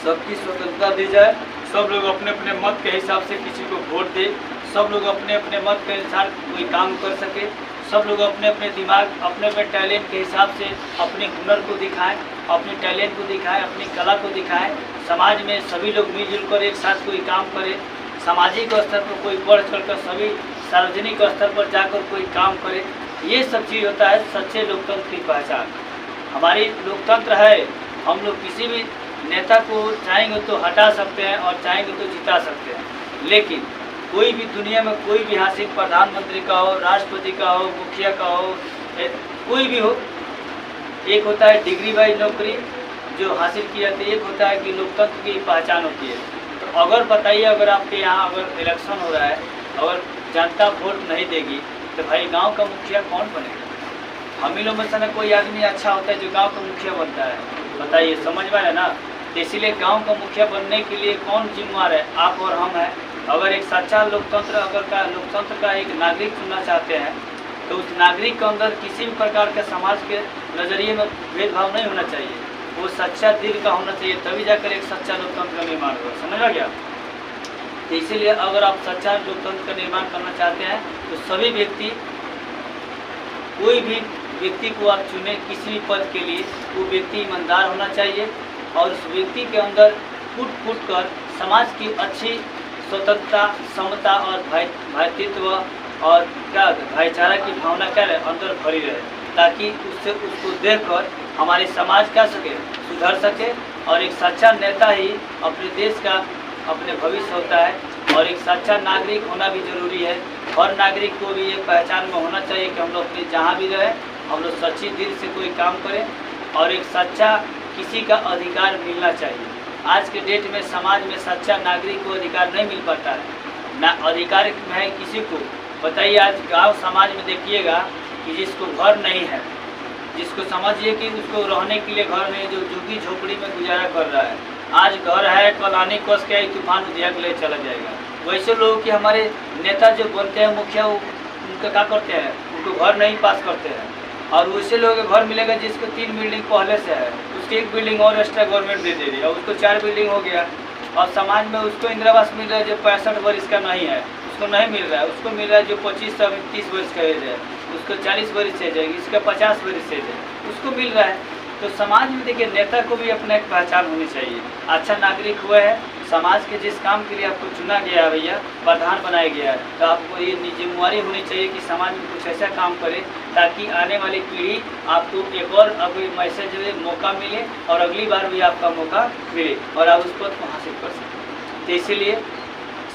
सबकी स्वतंत्रता दी जाए, सब लोग अपने अपने मत के हिसाब से किसी को वोट दे, सब लोग अपने अपने मत के अनुसार कोई काम कर सके, सब लोग अपने अपने दिमाग, अपने अपने टैलेंट के हिसाब से अपने हुनर को दिखाएं, अपने टैलेंट को दिखाएं, अपनी कला को दिखाएं, समाज में सभी लोग मिलजुल कर एक साथ कोई काम करें, सामाजिक स्तर पर कोई बढ़ चढ़ कर सभी सार्वजनिक स्तर पर जाकर कोई काम करे, ये सब चीज़ होता है सच्चे लोकतंत्र की पहचान। हमारी लोकतंत्र है, हम लोग किसी भी नेता को चाहेंगे तो हटा सकते हैं और चाहेंगे तो जिता सकते हैं, लेकिन कोई भी दुनिया में कोई भी हासिल प्रधानमंत्री का हो, राष्ट्रपति का हो, मुखिया का हो, कोई भी हो, एक होता है डिग्री वाइज नौकरी जो हासिल की जाती है, एक होता है कि लोकतंत्र की पहचान होती है। तो अगर बताइए, अगर आपके यहाँ अगर इलेक्शन हो रहा है, अगर जनता वोट नहीं देगी तो भाई गांव का मुखिया कौन बनेगा? हम ही लोग में से कोई आदमी अच्छा होता है जो गांव का मुखिया बनता है, बताइए, समझ में आया ना। तो इसीलिए गांव का मुखिया बनने के लिए कौन जिम्मेवार है? आप और हम हैं। अगर एक सच्चा लोकतंत्र का एक नागरिक चुनना चाहते हैं तो उस नागरिक के अंदर किसी भी प्रकार के समाज के नज़रिए में भेदभाव नहीं होना चाहिए, वो सच्चा दिल का होना चाहिए, तभी जाकर एक सच्चा लोकतंत्र का निर्माण होगा। समझ आ गया? तो इसीलिए अगर आप सच्चा लोकतंत्र का निर्माण करना चाहते हैं तो सभी व्यक्ति, कोई भी व्यक्ति को आप चुने किसी भी पद के लिए, वो व्यक्ति ईमानदार होना चाहिए और उस व्यक्ति के अंदर फूट फूट कर समाज की अच्छी स्वतंत्रता, समता और भातृत्व और क्या भाईचारा की भावना क्या रहे अंदर भरी रहे, ताकि उससे उसको देखकर हमारे समाज क्या सके सुधर सके। और एक सच्चा नेता ही अपने देश का अपने भविष्य होता है और एक सच्चा नागरिक होना भी जरूरी है। हर नागरिक को भी ये पहचान में होना चाहिए कि हम लोग अपने जहाँ भी रहे हम लोग सच्ची दिल से कोई काम करें और एक सच्चा किसी का अधिकार मिलना चाहिए। आज के डेट में समाज में सच्चा नागरिक को अधिकार नहीं मिल पाता है ना, अधिकार है किसी को। बताइए आज गांव समाज में देखिएगा कि जिसको घर नहीं है, जिसको समझिए कि उसको रहने के लिए घर नहीं, जो झुग्गी झोपड़ी में गुजारा कर रहा है, आज घर है कल आने कस के तूफान उधिया के ले चला जाएगा। वैसे लोग कि हमारे नेता जो बनते हैं मुखिया, उनका क्या करते हैं, उनको घर नहीं पास करते हैं। और वैसे लोग घर मिलेगा जिसको 3 बिल्डिंग पहले से है, उसकी 1 बिल्डिंग और एक्स्ट्रा गवर्नमेंट दे रही है, उसको 4 बिल्डिंग हो गया। और समाज में उसको इंदिरा आवास मिल रहा है जो 65 वर्ष का नहीं है, उसको नहीं मिल रहा है। उसको मिल रहा है जो 25 से 30 वर्ष का एज है, उसको 40 वर्ष एज है, इसका 50 वर्ष एज है, उसको मिल रहा है। तो समाज में देखिए नेता को भी अपना एक पहचान होनी चाहिए। अच्छा नागरिक हुआ है, समाज के जिस काम के लिए आपको चुना गया है भैया, प्रधान बनाया गया है, तो आपको ये जिम्मेवारी होनी चाहिए कि समाज में कुछ ऐसा काम करें ताकि आने वाली पीढ़ी आपको एक और अभी मैसेज मौका मिले और अगली बार भी आपका मौका मिले और आप उस पद को हासिल कर सकें। तो इसीलिए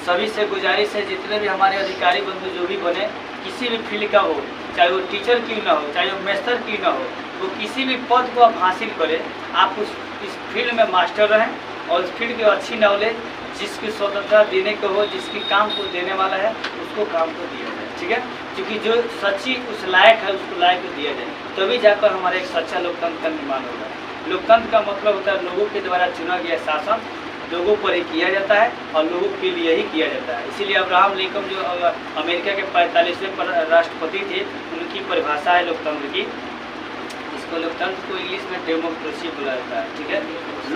सभी से गुजारिश है, जितने भी हमारे अधिकारी बंधु जो भी बने, किसी भी फील्ड का हो, चाहे वो टीचर क्यों ना हो, चाहे वो मेस्टर क्यों ना हो, वो किसी भी पद को आप हासिल करें, आप इस फील्ड में मास्टर रहें और इस फील्ड की अच्छी नॉलेज जिसकी स्वतंत्रता देने को हो, जिसकी काम को देने वाला है उसको काम को दिया जाए, ठीक है। क्योंकि जो सच्ची उस लायक है उसको लायक को दिया जाए, तभी जाकर हमारा एक सच्चा लोकतंत्र का निर्माण होगा। लोकतंत्र का मतलब होता है लोगों के द्वारा चुना गया शासन लोगों पर ही किया जाता है और लोगों के लिए ही किया जाता है। इसीलिए अब्राहम लिंकन जो अमेरिका के 45वें राष्ट्रपति थे, उनकी परिभाषा है लोकतंत्र की। इसको लोकतंत्र को इंग्लिश में डेमोक्रेसी बोला जाता है, ठीक है।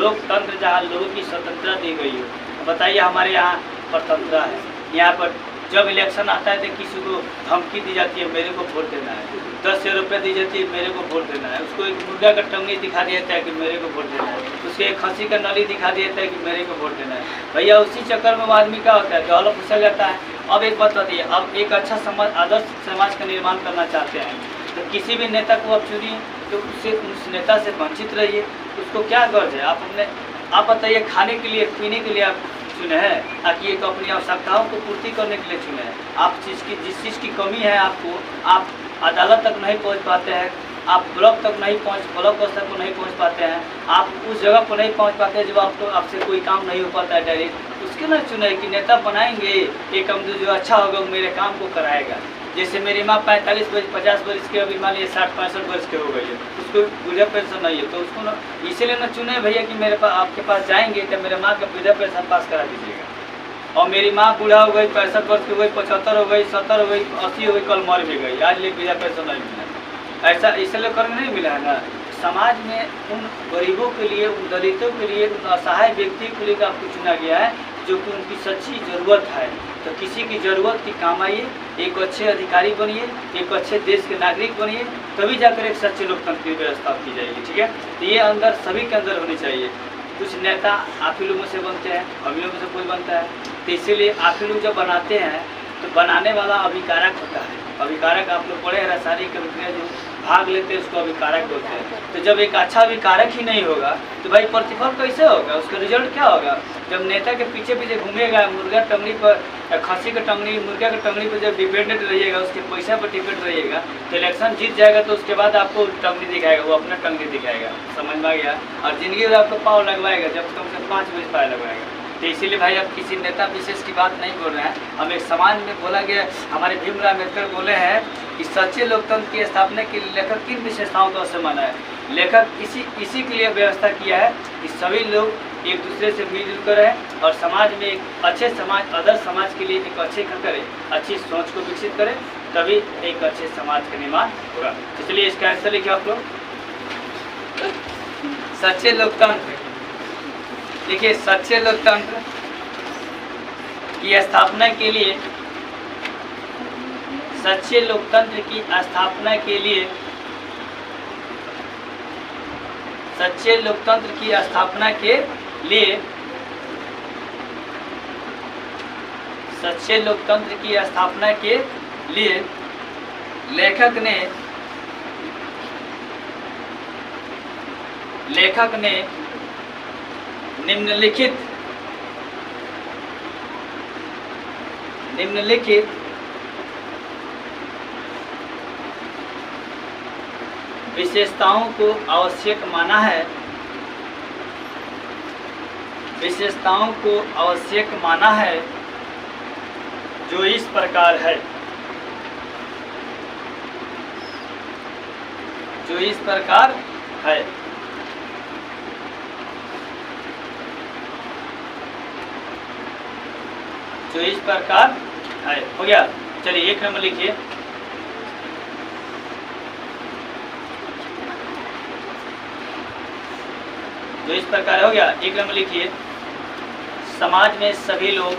लोकतंत्र जहाँ लोगों की स्वतंत्रता दी गई हो। बताइए हमारे यहाँ स्वतंत्रता है, यहाँ पर जब इलेक्शन आता है तो किसी को धमकी दी जाती है मेरे को वोट देना है, 10 रुपये दी जाती है मेरे को वोट देना है, उसको एक मुर्गा का टंगनी दिखा दिया जाता है कि मेरे को वोट देना है, उसके एक खस्सी का नली दिखा दिया जाता है कि मेरे को वोट देना है। भैया उसी चक्कर में वो आदमी क्या होता है, गलत फिसल जाता है। अब एक बात बताइए, अब एक अच्छा समाज, आदर्श समाज का निर्माण करना चाहते हैं तो किसी भी नेता को आप चुनिए तो उससे उस नेता से वंचित रहिए। उसको क्या गर्ज है, आप बताइए खाने के लिए पीने के लिए आप चुने हैं, ताकि एक अपनी आवश्यकताओं को पूर्ति करने के लिए चुने हैं। आप जिस चीज़ की कमी है आपको, आप अदालत तक नहीं पहुंच पाते हैं, आप ब्लॉक स्तर को नहीं पहुंच पाते हैं, आप उस जगह पर नहीं पहुंच पाते हैं जो आपसे कोई काम नहीं हो पाता है डायरेक्ट, उसके ना चुने कि नेता बनाएंगे एक हम जो अच्छा होगा वो मेरे काम को कराएगा। जैसे मेरी माँ 45 वर्ष 50 वर्ष के, अभी मान लीजिए 60-65 वर्ष के हो गई है, उसको वृद्धा पेंशन नहीं है, तो उसको ना इसीलिए ना चुने भैया कि मेरे पास आपके पास जाएंगे तो मेरे माँ का वृद्धा पेंशन पास करा दीजिएगा। और मेरी माँ बूढ़ा हो गई, 65 वर्ष की हो गई, 75 हो गई, 70 हो गई, 80 हो गई, कल मर भी गई, आज लिए वृद्धा पेंशन नहीं मिला। ऐसा इसलिए करके नहीं मिला है ना। समाज में उन गरीबों के लिए, उन दलितों के लिए, उन असहाय व्यक्ति के लिए आपको चुना गया है जो कि उनकी सच्ची ज़रूरत है। तो किसी की ज़रूरत की काम आइए, एक अच्छे अधिकारी बनिए, एक अच्छे देश के नागरिक बनिए, तभी जाकर एक सच्चे लोकतंत्र की व्यवस्था की जाएगी, ठीक है। तो ये अंदर सभी के अंदर होनी चाहिए। कुछ नेता आप ही लोगों से बनते हैं, हम ही लोगों से कोई बनता है, तो इसीलिए आप ही लोग जब बनाते हैं तो बनाने वाला अभिकारक होता है। अभिकारक आप लोग पढ़े हैं, रासायनिक अभिक्रिया जो भाग लेते हैं उसको अभिकारक बोलते हैं। तो जब एक अच्छा अभिकारक ही नहीं होगा तो भाई प्रतिफल कैसे होगा, उसका रिजल्ट क्या होगा। जब नेता के पीछे पीछे घूमेगा, मुर्गा टंगड़ी पर, खस्सी का टंगड़ी, मुर्गा का टंगड़ी पर जब डिपेंडेंट रहिएगा, उसके पैसा पर डिपेंड रहिएगा, तो इलेक्शन जीत जाएगा तो उसके बाद आपको टंगड़ी दिखाएगा, वो अपना टंगड़ी दिखाएगा, समझ में आ गया। और जिंदगी में आपको पाव लगवाएगा, जब कम से कम 5 बजे पाव लगवाएगा। तो इसीलिए भाई अब किसी नेता विशेष की बात नहीं बोल रहे हैं, हम एक समाज में बोला गया। हमारे भीमराव अम्बेडकर बोले हैं कि सच्चे लोकतंत्र की स्थापना के लिए लेखक किन विशेषताओं का अवश्य माना है। लेखक इसी के लिए व्यवस्था किया है कि सभी लोग एक दूसरे से मिलजुल कर रहें और समाज में एक अच्छे समाज, आदर्श समाज के लिए एक अच्छे करें, अच्छी सोच को विकसित करें, तभी एक अच्छे समाज का निर्माण होगा। इसलिए इसका आंसर लिखिए आप लोग, सच्चे लोकतंत्र। देखिए सच्चे लोकतंत्र की स्थापना के लिए, सच्चे लोकतंत्र की स्थापना के लिए, सच्चे लोकतंत्र की स्थापना के लिए, सच्चे लोकतंत्र की स्थापना के लिए लेखक ने निम्नलिखित विशेषताओं को आवश्यक माना है, विशेषताओं को आवश्यक माना है, जो इस प्रकार है, जो इस प्रकार है। जो इस प्रकार है। हो गया। चलिए 1 नंबर लिखिए। जो इस प्रकार हो गया। 1 नंबर लिखिए। समाज में सभी लोग,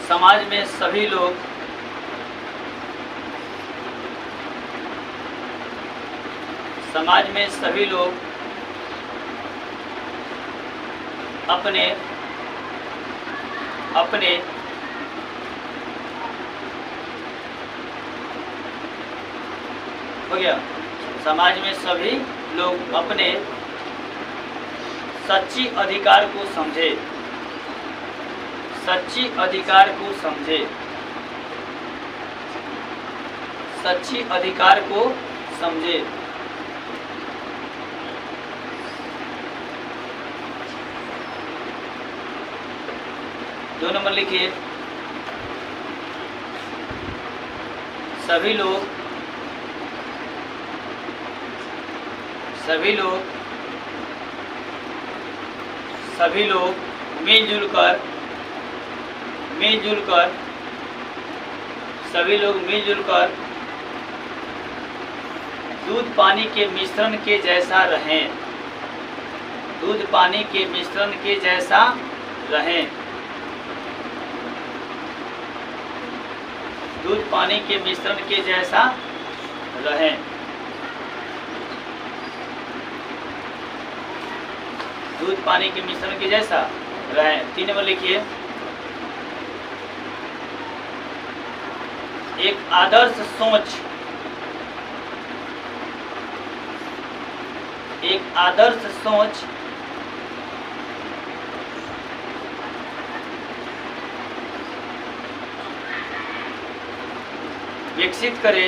समाज में सभी लोग समाज में सभी लोग अपने अपने हो गया। समाज में सभी लोग अपने सच्ची अधिकार को समझे, सच्ची अधिकार को समझे, सच्ची अधिकार को समझे। 2 नंबर लिखिए। सभी लोग मिलजुल कर सभी लोग मिलजुल कर दूध पानी के मिश्रण के जैसा रहें, दूध पानी के मिश्रण के जैसा रहें, दूध पानी के मिश्रण के जैसा रहें। दूध पानी के मिश्रण के जैसा रहें। 3 नंबर लिखिए। एक आदर्श सोच, एक आदर्श सोच विकसित करे,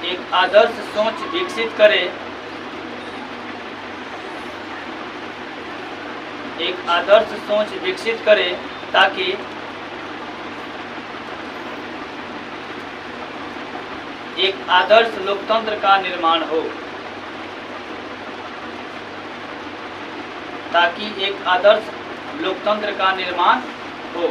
एक आदर्श सोच विकसित करे, एक आदर्श सोच विकसित करे ताकि एक आदर्श लोकतंत्र का निर्माण हो, ताकि एक आदर्श लोकतंत्र का निर्माण हो।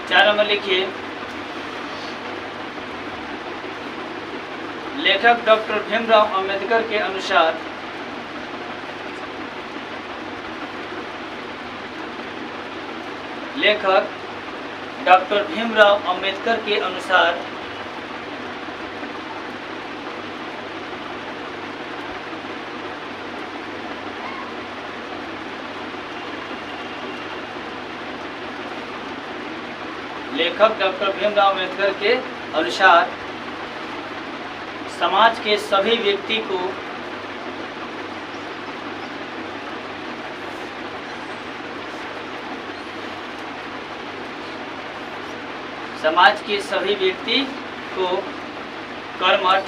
चार नंबर लिखिए। लेखक डॉक्टर भीमराव अंबेडकर के अनुसार लेखक डॉक्टर भीमराव अंबेडकर के अनुसार लेखक डॉक्टर भीमराव अंबेडकर के अनुसार समाज के सभी व्यक्ति को कर्मठ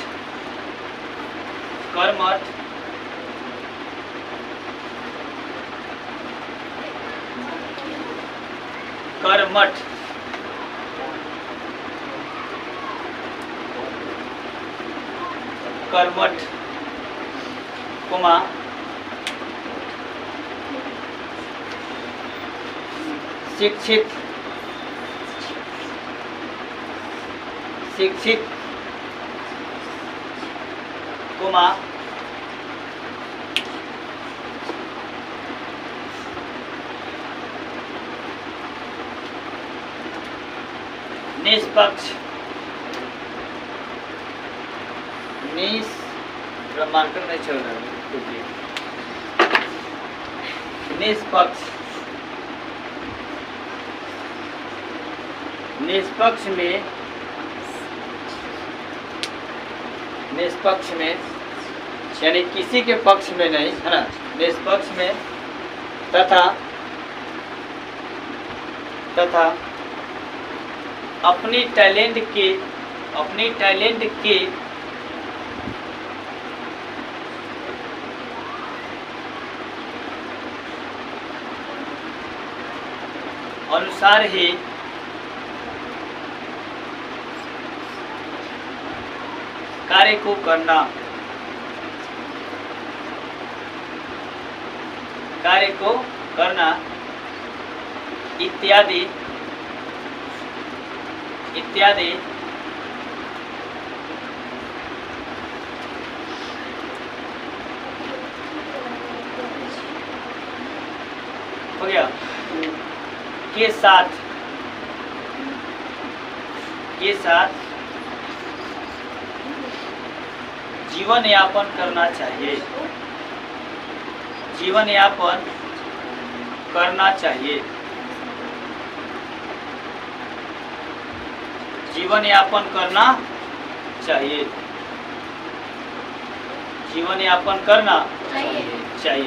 शिक्षित कोमा निष्पक्ष मार्कर नहीं चल रहा है, निष्पक्ष निष्पक्ष में यानी किसी के पक्ष में नहीं है ना, निष्पक्ष में तथा अपनी टैलेंट के अनुसार ही कार्य को करना इत्यादि हो गया के साथ जीवन यापन करना चाहिए, जीवन यापन करना चाहिए।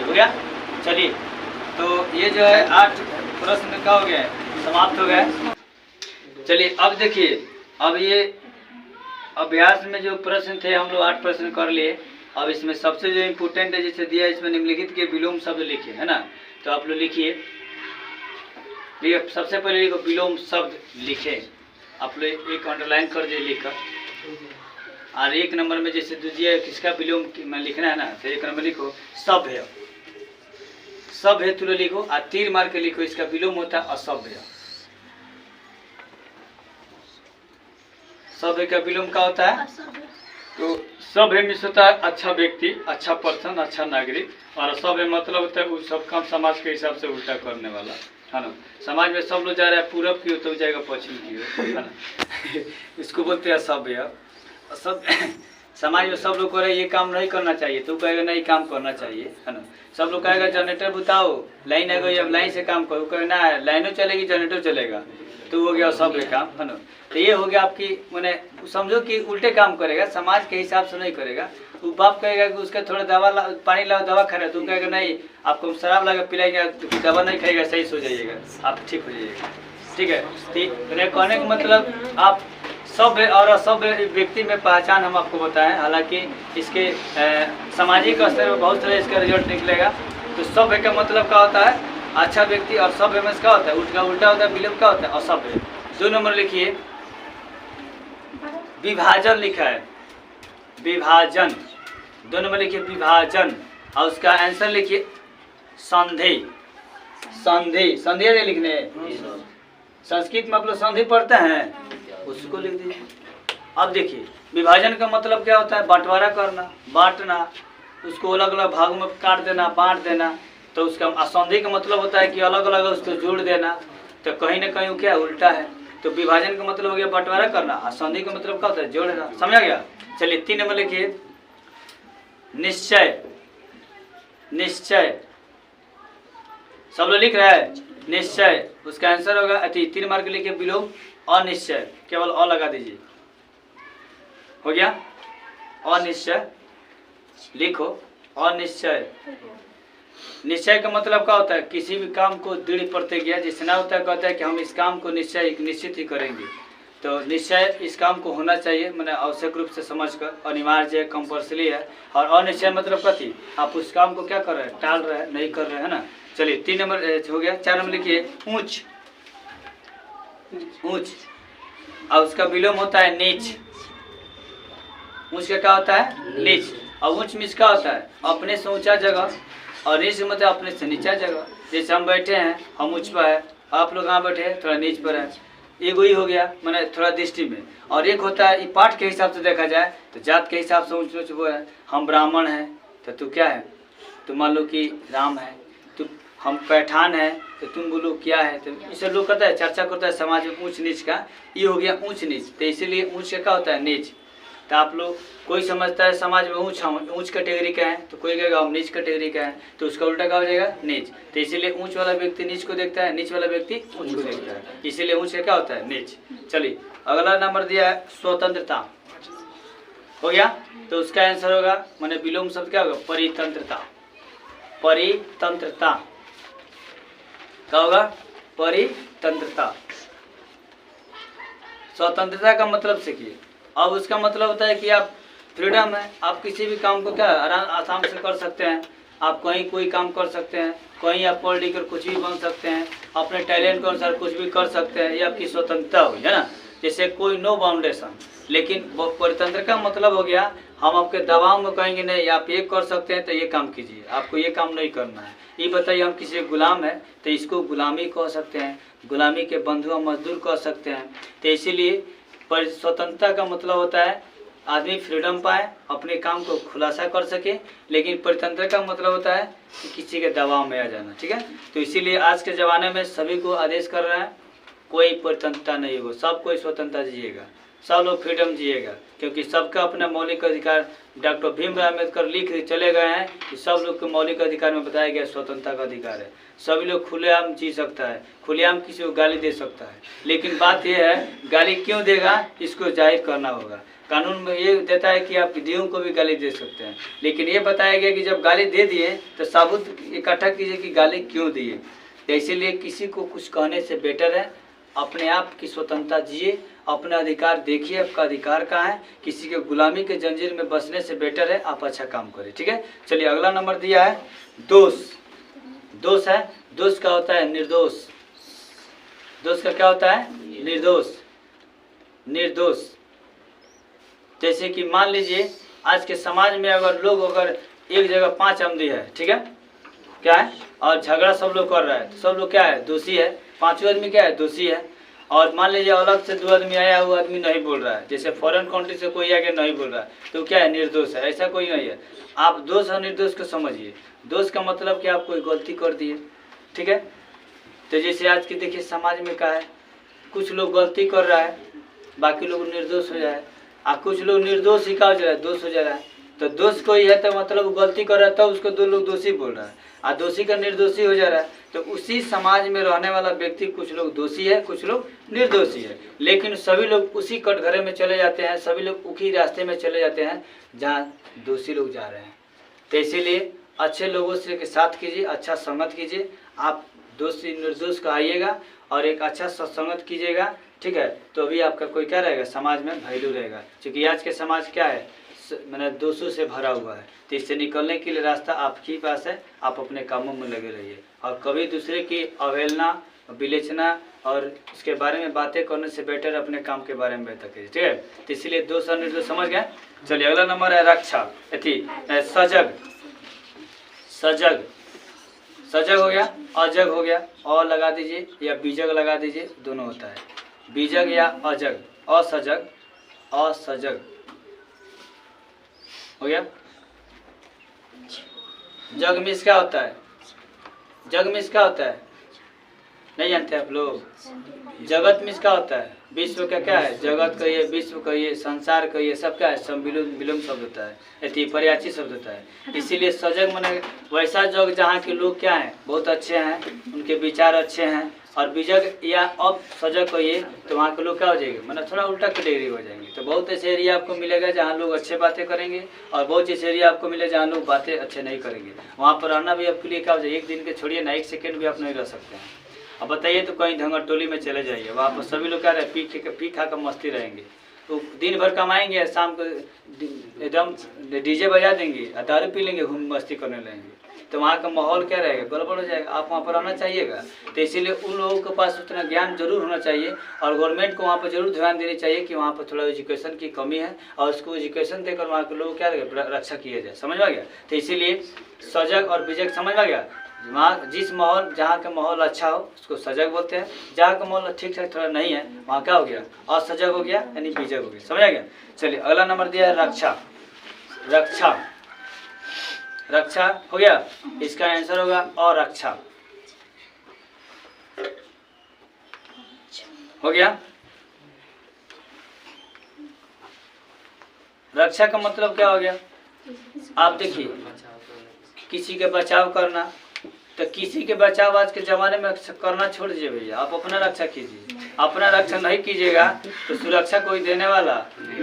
हो गया। चलिए, तो ये जो है 8 प्रश्न का हो गया, समाप्त हो गया। चलिए अब देखिए, अब ये अभ्यास में जो प्रश्न थे हम लोग 8 प्रश्न कर लिए। अब इसमें सबसे जो इम्पोर्टेंट है, जैसे दिया इसमें निम्नलिखित के विलोम शब्द लिखे, है ना। तो आप लोग लिखिए, सबसे पहले लिखो विलोम शब्द लिखे। आप लोग एक अंडरलाइन कर दिए लिखकर, और 1 नंबर में जैसे दूसरे किसका विलोम में लिखना है ना, तो 1 नंबर लिखो सभ्य, सभ्य तुलो लिखो, और तीर मार के लिखो इसका विलोम होता है असभ्य। सभ्य का विलोम क्या होता है? तो सभ्य में होता है अच्छा व्यक्ति, अच्छा पर्सन, अच्छा नागरिक, और असभ्य मतलब होता है वो सब काम समाज के हिसाब से उल्टा करने वाला, है ना। समाज में सब लोग जा रहा है पूरब की ओर तो जाएगा पश्चिम की ओर, है ना। इसको बोलते हैं असभ्य। सब समाज में सब लोग कह रहे ये काम नहीं करना चाहिए, तो कहेगा नहीं काम करना चाहिए, है ना। सब लोग कहेगा जनरेटर बुताओ, लाइन आ गई अब लाइन से काम करो, कहेगा ना लाइनों चलेगी जनरेटर चलेगा, तो हो गया असभ्य काम, है ना। तो ये हो गया आपकी, मैंने समझो कि उल्टे काम करेगा, समाज के हिसाब से नहीं करेगा। वो बाप कहेगा कि उसका थोड़ा पानी लाओ दवा खा रहे, तो कहेगा नहीं आपको शराब लगा पिलाएगा, दवा नहीं खाएगा सही हो जाइएगा, आप ठीक हो जाइएगा, ठीक है। तो कहने का मतलब आप सभ्य और असभ्य व्यक्ति में पहचान हम आपको बताएं, हालांकि इसके सामाजिक स्तर पर बहुत सारे इसका रिजल्ट निकलेगा। तो सभ्य का मतलब क्या होता है? अच्छा व्यक्ति, और सभ्य में क्या होता है? उल्टा होता है, विलोम क्या होता है? असभ्य। 2 नंबर लिखिए विभाजन लिखा है, विभाजन। 2 नंबर लिखिए विभाजन, और उसका आंसर लिखिए संधि। संधि लिखने, संस्कृत में आप लोग संधि पढ़ते हैं, उसको लिख दीजिए। अब देखिए विभाजन का मतलब क्या होता है? बंटवारा करना, बांटना, उसको अलग अलग भागों में काट देना, बांट देना। तो उसका संधि का मतलब होता है कि अलग अलग उसको जोड़ देना। तो कहीं ना कहीं क्या उल्टा है। तो विभाजन का मतलब हो गया बंटवारा करना, और संधि का मतलब क्या होता है? जोड़ना। समझ गया? चलिए 3 नंबर लिखिए निश्चय। सब लोग लिख रहा है निश्चय, उसका आंसर होगा 3 मार्क लिखिए विलोम अनिश्चय, केवल अ लगा दीजिए, हो गया। अनिश्चय लिखो, अनिश्चय। निश्चय का मतलब क्या होता है? किसी भी काम को दृढ़ प्रतिज्ञा, जिसना होता है कहता है कि हम इस काम को निश्चित ही करेंगे। तो निश्चय इस काम को होना चाहिए, मैंने आवश्यक रूप से समझकर, अनिवार्य है, कंपल्सरी है। और अनिश्चय मतलब कथी? आप उस काम को क्या कर रहे हैं? टाल रहे हैं, नहीं कर रहे हैं, है ना। चलिए 3 नंबर हो गया। 4 नंबर लिखिए ऊंच। और उसका विलोम होता है नीच। ऊंच का क्या होता है? नीच। और ऊंच नीच क्या होता है? अपने से ऊंचा जगह, और नीच मतलब अपने से नीचा जगह। जैसे हम बैठे हैं, हम ऊंच पर है, आप लोग यहाँ बैठे हैं थोड़ा नीच पर है। एगो ही हो गया मैंने थोड़ा दृष्टि में, और एक होता है पाठ के हिसाब से देखा जाए तो जात के हिसाब से ऊँच नीच वो है। हम ब्राह्मण हैं तो तू क्या है, तो मान लो कि राम है, तो हम पैठान है तो तुम बोलो क्या है। तो इसे लोग कहता है चर्चा करता है समाज में ऊंच नीच का, ये हो गया ऊंच नीच। तो इसीलिए ऊंच क्या होता है, नीच। तो आप लोग कोई समझता है समाज में ऊंच, हम ऊंच कैटेगरी का है, तो कोई कहेगा हम नीच कैटेगरी का है, तो उसका उल्टा क्या हो जाएगा, नीच। तो इसीलिए ऊंच वाला व्यक्ति नीच को देखता है, नीच वाला व्यक्ति ऊंच को देखता है, इसीलिए ऊंच क्या होता है, नीच। चलिए अगला नंबर दिया है स्वतंत्रता, हो गया। तो उसका आंसर होगा मैंने विलोम शब्द क्या होगा, परितंत्रता। परितंत्रता क्या होगा, परितंत्रता। स्वतंत्रता का मतलब सीखिए। अब उसका मतलब होता है कि आप फ्रीडम है, आप किसी भी काम को क्या आराम से कर सकते हैं, आप कहीं कोई काम कर सकते हैं, कहीं आप पढ़ लिख कर कुछ भी बन सकते हैं, अपने टैलेंट के अनुसार कुछ भी कर सकते हैं, ये आपकी स्वतंत्रता हुई है ना, जैसे कोई नो बाउंडेशन। लेकिन परितंत्र का मतलब हो गया हम आपके दबाव में कहेंगे नहीं आप ये कर सकते हैं तो ये काम कीजिए, आपको ये काम नहीं करना है। ये बताइए हम किसी गुलाम है तो इसको गुलामी कह सकते हैं, गुलामी के बंधुआ मजदूर कह सकते हैं। तो इसीलिए स्वतंत्रता का मतलब होता है आदमी फ्रीडम पाए, अपने काम को खुलासा कर सके। लेकिन परितंत्र का मतलब होता है कि किसी के दबाव में आ जाना, ठीक है। तो इसीलिए आज के ज़माने में सभी को आदेश कर रहा है कोई परितंत्रता नहीं होगा, सब कोई स्वतंत्रता जिएगा, सब लोग फ्रीडम जिएगा, क्योंकि सबका अपना मौलिक अधिकार डॉक्टर भीमराव अम्बेडकर लिख चले गए हैं कि सब लोग के मौलिक अधिकार में बताया गया स्वतंत्रता का अधिकार है। सभी लोग खुलेआम जी सकता है, खुलेआम किसी को गाली दे सकता है। लेकिन बात यह है गाली क्यों देगा इसको जाहिर करना होगा। कानून में ये देता है कि आप विधियों को भी गाली दे सकते हैं, लेकिन ये बताया गया कि जब गाली दे दिए तो सबूत इकट्ठा कीजिए कि गाली क्यों दिए। तो इसीलिए किसी को कुछ कहने से बेटर है अपने आप की स्वतंत्रता जिए, अपना अधिकार देखिए, आपका अधिकार कहाँ है। किसी के गुलामी के जंजीर में बसने से बेटर है आप अच्छा काम करें, ठीक है। चलिए अगला नंबर दिया है दोष। दोष है, दोष का होता है निर्दोष। दोष का क्या होता है, निर्दोष। निर्दोष जैसे कि मान लीजिए आज के समाज में अगर लोग अगर एक जगह 5 आदमी है, ठीक है, क्या है, और झगड़ा सब लोग कर रहा है, तो सब लोग क्या है, दोषी है। 5 आदमी क्या है, दोषी है। और मान लीजिए अलग से 2 आदमी आया, वो आदमी नहीं बोल रहा है, जैसे फॉरेन कंट्री से कोई आके नहीं बोल रहा है, तो क्या है, निर्दोष है। ऐसा कोई नहीं है। आप दोष और निर्दोष को समझिए। दोष का मतलब कि आप कोई गलती कर दिए, ठीक है। तो जैसे आज की देखिए समाज में क्या है, कुछ लोग गलती कर रहा है, बाकी लोग निर्दोष हो जाए, और कुछ लोग निर्दोष ही का हो जा रहा है, दोष हो जा रहा है। तो दोष कोई है तो मतलब गलती कर रहा है, तो उसको 2 लोग दोषी बोल रहा है, और दोषी का निर्दोषी हो जा रहा है। तो उसी समाज में रहने वाला व्यक्ति कुछ लोग दोषी है, कुछ लोग निर्दोषी है, लेकिन सभी लोग उसी कटघरे में चले जाते हैं, सभी लोग उसी रास्ते में चले जाते हैं जहाँ दोषी लोग जा रहे हैं। तो इसीलिए अच्छे लोगों से साथ कीजिए, अच्छा संगत कीजिए, आप दोषी निर्दोष का आइएगा और एक अच्छा सत्संगत कीजिएगा, ठीक है। तो अभी आपका कोई क्या रहेगा, समाज में वैल्यू रहेगा। क्योंकि आज के समाज क्या है, मैंने दोषों से भरा हुआ है। तो इससे निकलने के लिए रास्ता आपके पास है, आप अपने कामों में लगे रहिए और कभी दूसरे की अवहेलना, विवेचना और उसके बारे में बातें करने से बेटर अपने काम के बारे में बेहतर कीजिए, ठीक है। तो इसलिए दोष और निर्दोष समझ गए। चलिए अगला नंबर है रक्षा, सजग। सजग, सजग हो गया, अजग हो गया, और लगा दीजिए या बीजग लगा दीजिए, दोनों होता है, बीजग या अजग। असजग, असजग हो गया। जग में क्या होता है, जग में क्या होता है, नहीं जानते आप लोग। जगत में क्या होता है, विश्व का क्या है, जगत कहिए, विश्व कहिए, संसार कहिए, सब क्या है, सब विलोम शब्द होता है, यदि पर्यायवाची शब्द होता है। इसीलिए सजग माने वैसा जग जहाँ के लोग क्या हैं, बहुत अच्छे हैं, उनके विचार अच्छे हैं। और विजग या अब सजग कहिए तो वहाँ के लोग क्या हो जाएंगे, मतलब थोड़ा उल्टा कैटेगरी हो जाएंगे। तो बहुत ऐसे एरिया आपको मिलेगा जहाँ लोग अच्छे बातें करेंगे, और बहुत ऐसे एरिया आपको मिलेगा जहाँ लोग बातें अच्छे नहीं करेंगे। वहाँ पर रहना भी आपके लिए क्या हो जाए, एक दिन के छोड़िए ना, 1 सेकेंड भी आप नहीं रह सकते हैं। अब बताइए तो कहीं धंगर टोली में चले जाइए, वहाँ पर सभी लोग क्या रहे, पी खा कर मस्ती रहेंगे, तो दिन भर कमाएंगे, शाम को एकदम डीजे बजा देंगे और दारू पी लेंगे, घूम मस्ती करने लगेंगे। तो वहाँ का माहौल क्या रहेगा, गड़बड़ हो जाएगा। आप वहाँ पर आना चाहिएगा। तो इसीलिए उन लोगों के पास उतना ज्ञान जरूर होना चाहिए, और गवर्नमेंट को वहाँ पर जरूर ध्यान देनी चाहिए कि वहाँ पर थोड़ा एजुकेशन की कमी है, और उसको एजुकेशन देकर वहाँ के लोगों क्या रक्षा किया जाए। समझ में आ गया। तो इसीलिए सजग और विजग समझ में आ गया। जिस माहौल, जहाँ का माहौल अच्छा हो उसको सजग बोलते हैं। जहाँ का माहौल ठीक ठाक थोड़ा नहीं है वहाँ क्या हो गया, असजग हो गया, यानी बीजक हो गया। समझ आ गया। चलिए अगला नंबर दिया है रक्षा। रक्षा, रक्षा हो गया, इसका आंसर होगा अरक्षा। हो गया। रक्षा का मतलब क्या हो गया, आप देखिए किसी के बचाव करना, तो किसी के बचाव आज के ज़माने में करना छोड़ दीजिए भैया, आप अपना रक्षा कीजिए। अपना रक्षा नहीं कीजिएगा तो सुरक्षा कोई देने वाला।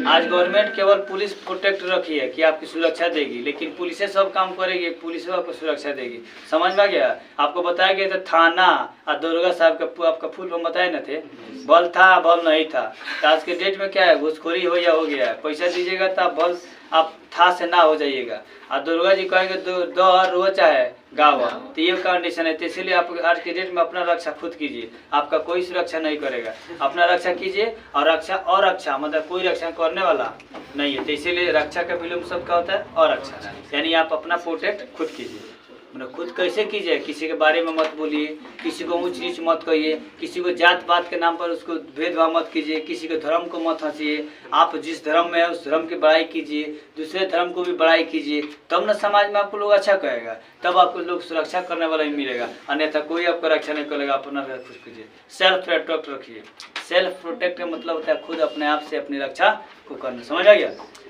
आज गवर्नमेंट केवल पुलिस प्रोटेक्ट रखी है कि आपकी सुरक्षा देगी, लेकिन पुलिस सब काम करेगी, पुलिस आपको सुरक्षा देगी। समझ में आ गया। आपको बताया गया था थाना और दुर्गा साहब का आपका फुल फॉर्म बताए न थे, बल था बल नहीं था। तो आज के डेट में क्या है, घूसखोरी हो या हो गया है, पैसा दीजिएगा तो बल आप था से ना हो जाइएगा। और दुर्गा जी कहेंगे दो और रो चाहे गाँव, तो ये कंडीशन है। तो इसीलिए आप आज के डेट में अपना रक्षा खुद कीजिए, आपका कोई सुरक्षा नहीं करेगा। अपना रक्षा कीजिए, और रक्षा और रक्षा मतलब कोई रक्षा करने वाला नहीं है। तो इसीलिए रक्षा का विलोम शब्द क्या होता है, और रक्षा, यानी आप अपना प्रोटेक्ट खुद कीजिए। मतलब खुद कैसे कीजिए, किसी के बारे में मत बोलिए, किसी को ऊंच नीच मत कहिए, किसी को जात पात के नाम पर उसको भेदभाव मत कीजिए, किसी के धर्म को मत हंसिए। आप जिस धर्म में है उस धर्म की बड़ाई कीजिए, दूसरे धर्म को भी बड़ाई कीजिए, तब ना समाज में आपको लोग अच्छा कहेगा, तब आपको लोग सुरक्षा करने वाला ही मिलेगा। अन्यथा कोई आपको रक्षा नहीं करेगा। अपना खुद कीजिए, सेल्फ प्रोटेक्ट रखिए। सेल्फ प्रोटेक्ट का मतलब होता है खुद अपने आप से अपनी रक्षा को करना। समझ आ गया।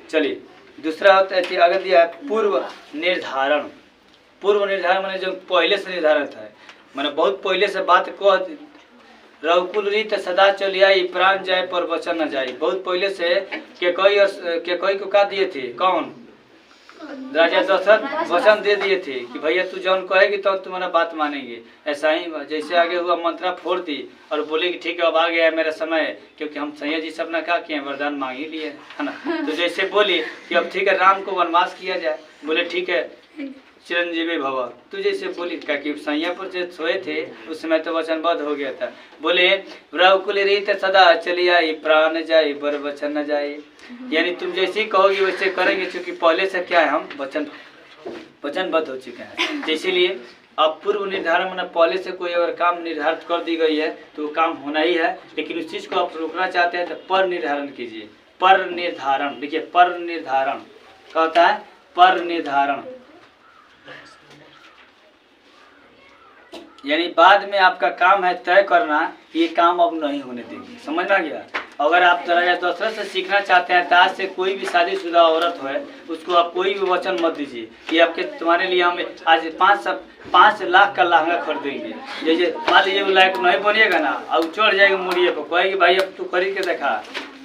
चलिए दूसरा होता है, अगर दिया है पूर्व निर्धारण। पूर्व निर्धारण माने जो पहले से निर्धारित है, माने बहुत पहले से बात कह रघुकुल रीत सदा चलियाई प्राण जाए पर वचन न जाए। बहुत पहले से केकई को का दिए थे, कौन, राजा दशरथ वचन दे दिए थे कि भैया तू जौन कहेगी तो तुम्हारा बात मानेंगे। ऐसा ही जैसे आगे हुआ मंत्रा फोड़ दी और बोले कि ठीक है अब आ गया है मेरा समय, क्योंकि हम सैया जी सब ने क्या किए, वरदान मांग ही लिए है ना। तो जैसे बोली कि अब ठीक है राम को वनवास किया जाए, बोले ठीक है चिरंजीवी भव। तू जैसे बोली कि सैया पर जो सोए थे उस समय तो वचनबद्ध हो गया था। बोले रघुकुल रीत सदा चली आई प्राण जाए बर वचन न जाए, यानी तुम जैसे ही कहोगी वैसे करेंगे, क्योंकि पहले से क्या है हम वचनबद्ध हो चुके हैं। तो इसीलिए अब पूर्व निर्धारण मैंने पहले से कोई अगर काम निर्धारित कर दी गई है तो वो काम होना ही है, लेकिन उस चीज़ को आप रोकना चाहते हैं तो पर निर्धारण कीजिए। पर निर्धारण, देखिए पर निर्धारण क्या होता है, पर निर्धारण यानी बाद में आपका काम है तय करना, ये काम अब नहीं होने देंगे। समझ में आ गया। अगर आप राजा दशरथ से सीखना चाहते हैं तो आज से कोई भी शादीशुदा औरत है उसको आप कोई भी वचन मत दीजिए कि आपके तुम्हारे लिए हम आज 5 लाख का लहंगा खरीदेंगे। जैसे मान लीजिए वो लायक नहीं बनिएगा ना, और चढ़ जाएगा मुड़िए पर, कहेगी भाई अब तू खरीद के देखा,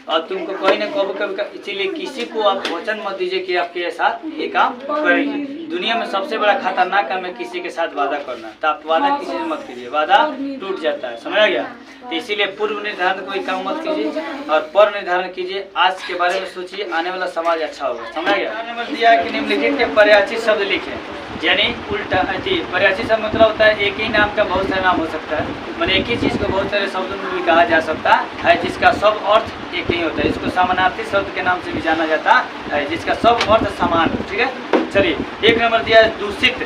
और तुमको कहीं ना कभी। इसीलिए किसी को आप वचन मत दीजिए कि आपके साथ ये काम करेंगे। दुनिया में सबसे बड़ा खतरनाक काम है किसी के साथ वादा करना। तो आप वादा किसी से मत कीजिए, वादा टूट जाता है। समझ आ गया। तो इसीलिए पूर्व निर्धारण कोई काम मत कीजिए और पर निर्धारण कीजिए। आज के बारे में सोचिए, आने वाला समाज अच्छा होगा। समझ आ गया। नंबर दिया कि निम्नलिखित के पर्यायवाची शब्द लिखें, यानी उल्टा पर्यायवाची शब्द मतलब होता है एक ही नाम का बहुत सारे नाम हो सकता है, मैंने एक ही चीज़ को बहुत सारे शब्दों में भी कहा जा सकता है जिसका सब अर्थ एक ही होता है। इसको समानार्थी शब्द के नाम से भी जाना जाता है, जिसका सब अर्थ समान हो। ठीक है। चलिए एक नंबर दिया है दूषित।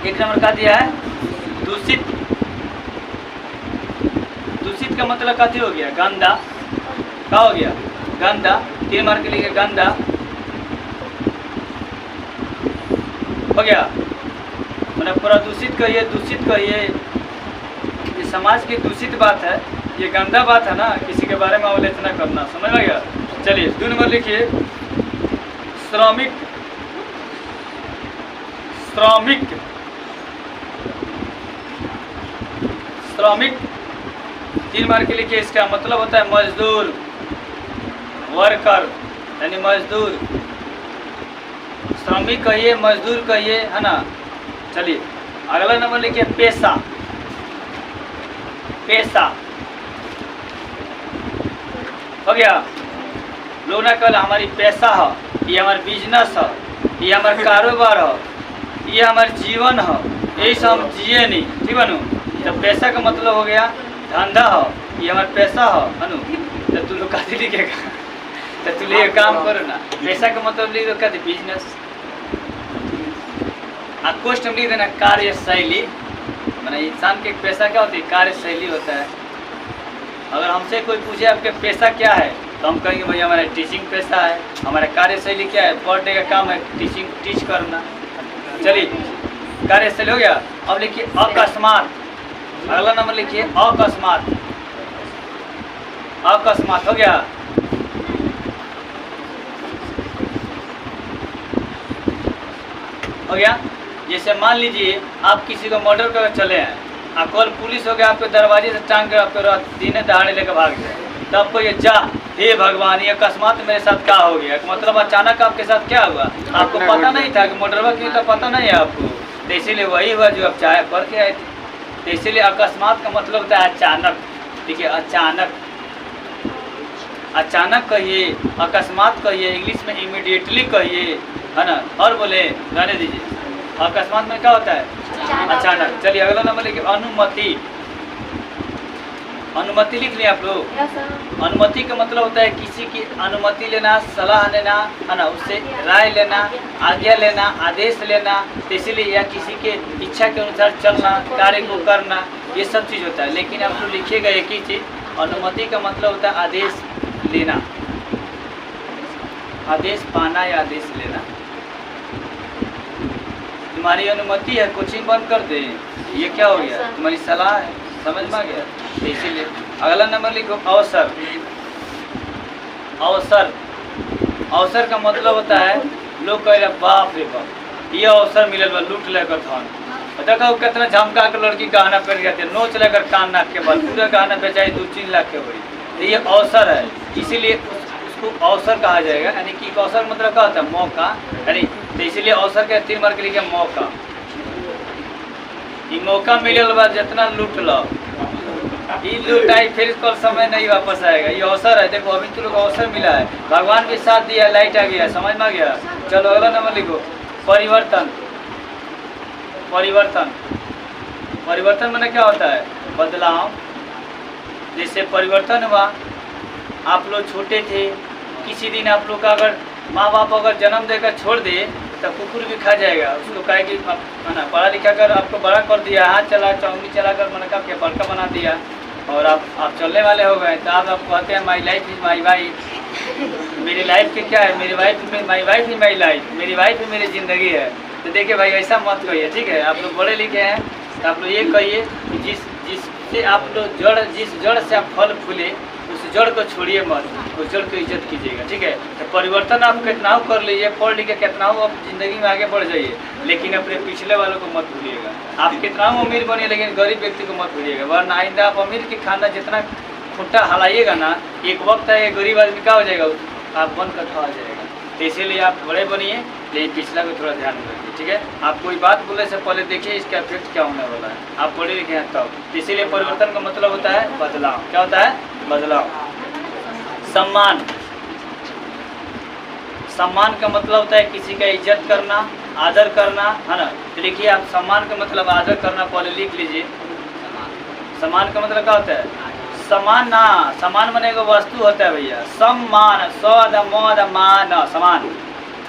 एक नंबर का दिया है दूषित। दूषित का मतलब कथी हो गया, गंदा। क्या हो गया, गंदा। 3 मार्क के लिए गंदा हो गया, मतलब प्रदूषित कहिए, दूषित कहिए, ये समाज की दूषित बात है, ये गंदा बात है ना, किसी के बारे में आलोचना करना। समझ में गया। चलिए 2 नंबर लिखिए श्रमिक। श्रमिक, श्रमिक 3 मार्क के लिखिए। इसका मतलब होता है मजदूर, वर्कर यानी मजदूर। श्रमिक कहिए, मजदूर कहिए, है ना। चलिए अगला नंबर लिखिए पेशा। पेशा हो गया। लोग ना कल हमारी पैसा है, ये हमारा बिजनेस है, ये हमारा कारोबार है, ये हमारा जीवन है, यही से हम जिए नहीं। ठीक बनू। तो पैसा का मतलब हो गया धंधा है, ये हमारा पैसा है अनु। तो तू लोग कथी लिखेगा, तो तू ले काम करो ना। पैसा का मतलब लिख दो कथी, बिजनेस। क्वेश्चन में लिख देना कार्यशैली, मैंने इंसान के पेशा क्या होती है, कार्यशैली होता है। अगर हमसे कोई पूछे आपके पेशा क्या है तो हम कहेंगे भैया हमारा टीचिंग पेशा है, हमारा कार्यशैली क्या है, पर डे का काम है टीच करना। चलिए कार्यशैली हो गया। अब लिखिए अकस्मात, अगला नंबर लिखिए अकस्मात। अकस्मात हो गया। हो गया। जैसे मान लीजिए आप किसी को मर्डर कर चले हैं, आप कल पुलिस हो गया आपके दरवाजे से टांग कर आपको दिन दहाड़े लेकर भाग जाए, तो आपको ये जा हे भगवान ये अकस्मात मेरे साथ क्या हो गया, मतलब अचानक आपके साथ क्या हुआ, आपको पता नहीं था कि मर्डरवा क्यों था, पता नहीं है आपको, तो इसीलिए वही हुआ जो आप चाहे पढ़ के आए थे। तो इसीलिए अकस्मात का मतलब होता है अचानक। ठीक है, अचानक, अचानक कहिए, अकस्मात कहिए, इंग्लिश में इमीडिएटली कहिए, है ना। और बोले रहने दीजिए। अकस्मात में क्या होता है, अचानक। चलिए अगला नंबर लिखिए अनुमति। अनुमति लिख लिया आप लोग। अनुमति का मतलब होता है किसी की अनुमति लेना, सलाह लेना, है ना, उससे राय लेना, आज्ञा लेना, आदेश लेना, तो इसीलिए या किसी के इच्छा के अनुसार चलना, कार्य को करना, ये सब चीज़ होता है। लेकिन आप लोग लिखिएगा एक ही चीज़, अनुमति का मतलब होता है आदेश लेना, आदेश पाना या आदेश लेना। तुम्हारी अनुमति है कोचिंग बंद कर दे, ये क्या हो गया, तुम्हारी सलाह है, समझ में आ गया। तो इसीलिए अगला नंबर लिखो अवसर। अवसर, अवसर का मतलब होता है लोग कह रहे बाप रे बाप ये अवसर मिलल बा लूट लेकर थान, देखो कितना झमका के लड़की गहना पहन जाती है, नोच लेकर कान नाक के बाद पूरा गहना बेचाई 2-3 लाख के हुई, तो ये अवसर है। इसीलिए उसको अवसर कहा जाएगा, यानी कि अवसर मतलब क्या होता है, मौका, यानी तो इसीलिए अवसर के 3 मार्क लिखे मौका। ये मौका मिलल बा जितना लूट लो, ये लूट आई फिर कल समय नहीं वापस आएगा, ये अवसर है। देखो अभी तो लोग अवसर मिला है, भगवान भी साथ दिया, लाइट आ गया, समझ में आ गया। चलो अगला नंबर लिखो परिवर्तन। परिवर्तन, परिवर्तन माने क्या होता है, बदलाव। जैसे परिवर्तन हुआ, आप लोग छोटे थे, किसी दिन आप लोग का अगर माँ बाप अगर जन्म देकर छोड़ दे तो कुकुर भी खा जाएगा उसको, कहे कि है ना, पढ़ा लिखा कर आपको बड़ा कर दिया, हाथ चला चौंगली चला कर मैंने कहा बड़का बना दिया और आप चलने वाले हो गए, तो आप कहते हैं my life is my wife. मेरी लाइफ के क्या है, मेरी wife my wife he my life, मेरी वाइफ ही मेरी ज़िंदगी है। तो देखिए भाई ऐसा मत कहिए, ठीक है। आप लोग पढ़े लिखे हैं तो आप लोग ये कहिए कि जिससे आप लोग जिस जड़ से आप फल फूले उस जड़ को छोड़िए मत, उस जड़ की इज्जत कीजिएगा, ठीक है। तो परिवर्तन आप कितना हो कर लीजिए, पढ़ लिख के कितना हो आप ज़िंदगी में आगे बढ़ जाइए, लेकिन अपने पिछले वालों को मत भूलिएगा। आप कितना हो अमीर बनिए लेकिन गरीब व्यक्ति को मत भूलिएगा, वरना आइंदा आप अमीर के खाना जितना खुट्टा हलाइएगा ना, एक वक्त है गरीब आदमी क्या हो जाएगा, आप बन कर खा जाएगा। तो इसीलिए आप बड़े बनिए लेकिन पिछला को थोड़ा ध्यान रखिए, ठीक है। आप कोई बात बोलने से पहले देखिए इसका इफेक्ट क्या होने वाला है, आप पढ़े लिखे हैं तब। तो इसीलिए परिवर्तन का मतलब होता है बदलाव। क्या होता है, बदलाव। सम्मान, सम्मान का मतलब होता है किसी का इज्जत करना, आदर करना, है ना। तो देखिए आप सम्मान का मतलब आदर करना पहले लिख लीजिए। सम्मान का मतलब क्या होता है, सम्मान ना, सम्मान बनेगा वस्तु होता है भैया, सम्मान, मान, सम्मान।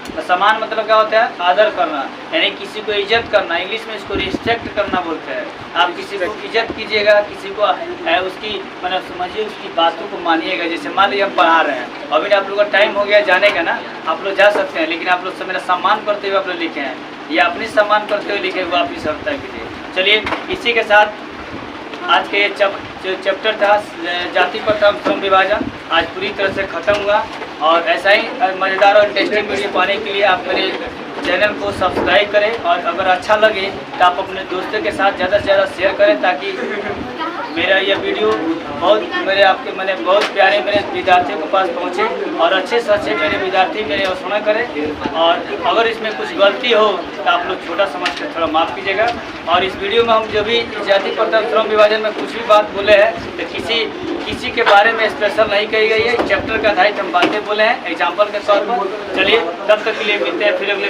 तो सम्मान मतलब क्या होता है, आदर करना, यानी किसी को इज्जत करना, इंग्लिश में इसको रिस्पेक्ट करना बोलते हैं। आप किसी को इज्जत कीजिएगा, किसी को उसकी मतलब समझिए, उसकी बातों को मानिएगा। जैसे मान लीजिए हम पढ़ा रहे हैं, अभी आप लोग का टाइम हो गया जाने का ना, आप लोग जा सकते हैं, लेकिन आप लोग से मेरा सम्मान करते हुए आप लोग लिखे हैं, या अपनी सम्मान करते हुए लिखे हुए आप इस सप्ताह के लिए। चलिए इसी के साथ आज के जो चैप्टर था जाति प्रथा श्रम विभाजन आज पूरी तरह से ख़त्म हुआ। और ऐसा ही मज़ेदार और इंटरेस्टिंग वीडियो पाने के लिए आप मेरे चैनल को सब्सक्राइब करें, और अगर अच्छा लगे तो आप अपने दोस्तों के साथ ज़्यादा से ज़्यादा शेयर करें, ताकि मेरा यह वीडियो मैंने बहुत प्यारे मेरे विद्यार्थियों के पास पहुँचे, और अच्छे से अच्छे मेरे विद्यार्थी मेरे सुना करें। और अगर इसमें कुछ गलती हो तो आप लोग छोटा समझ कर थोड़ा माफ़ कीजिएगा। और इस वीडियो में हम जो भी जाति प्रथा श्रम विभाजन में कुछ भी बात बोले हैं तो किसी के बारे में स्पेशल नहीं कही गई है, चैप्टर का आधारित हम बातें बोले हैं एग्जाम्पल के तौर पर। चलिए तब तक के लिए मिलते हैं फिर अगले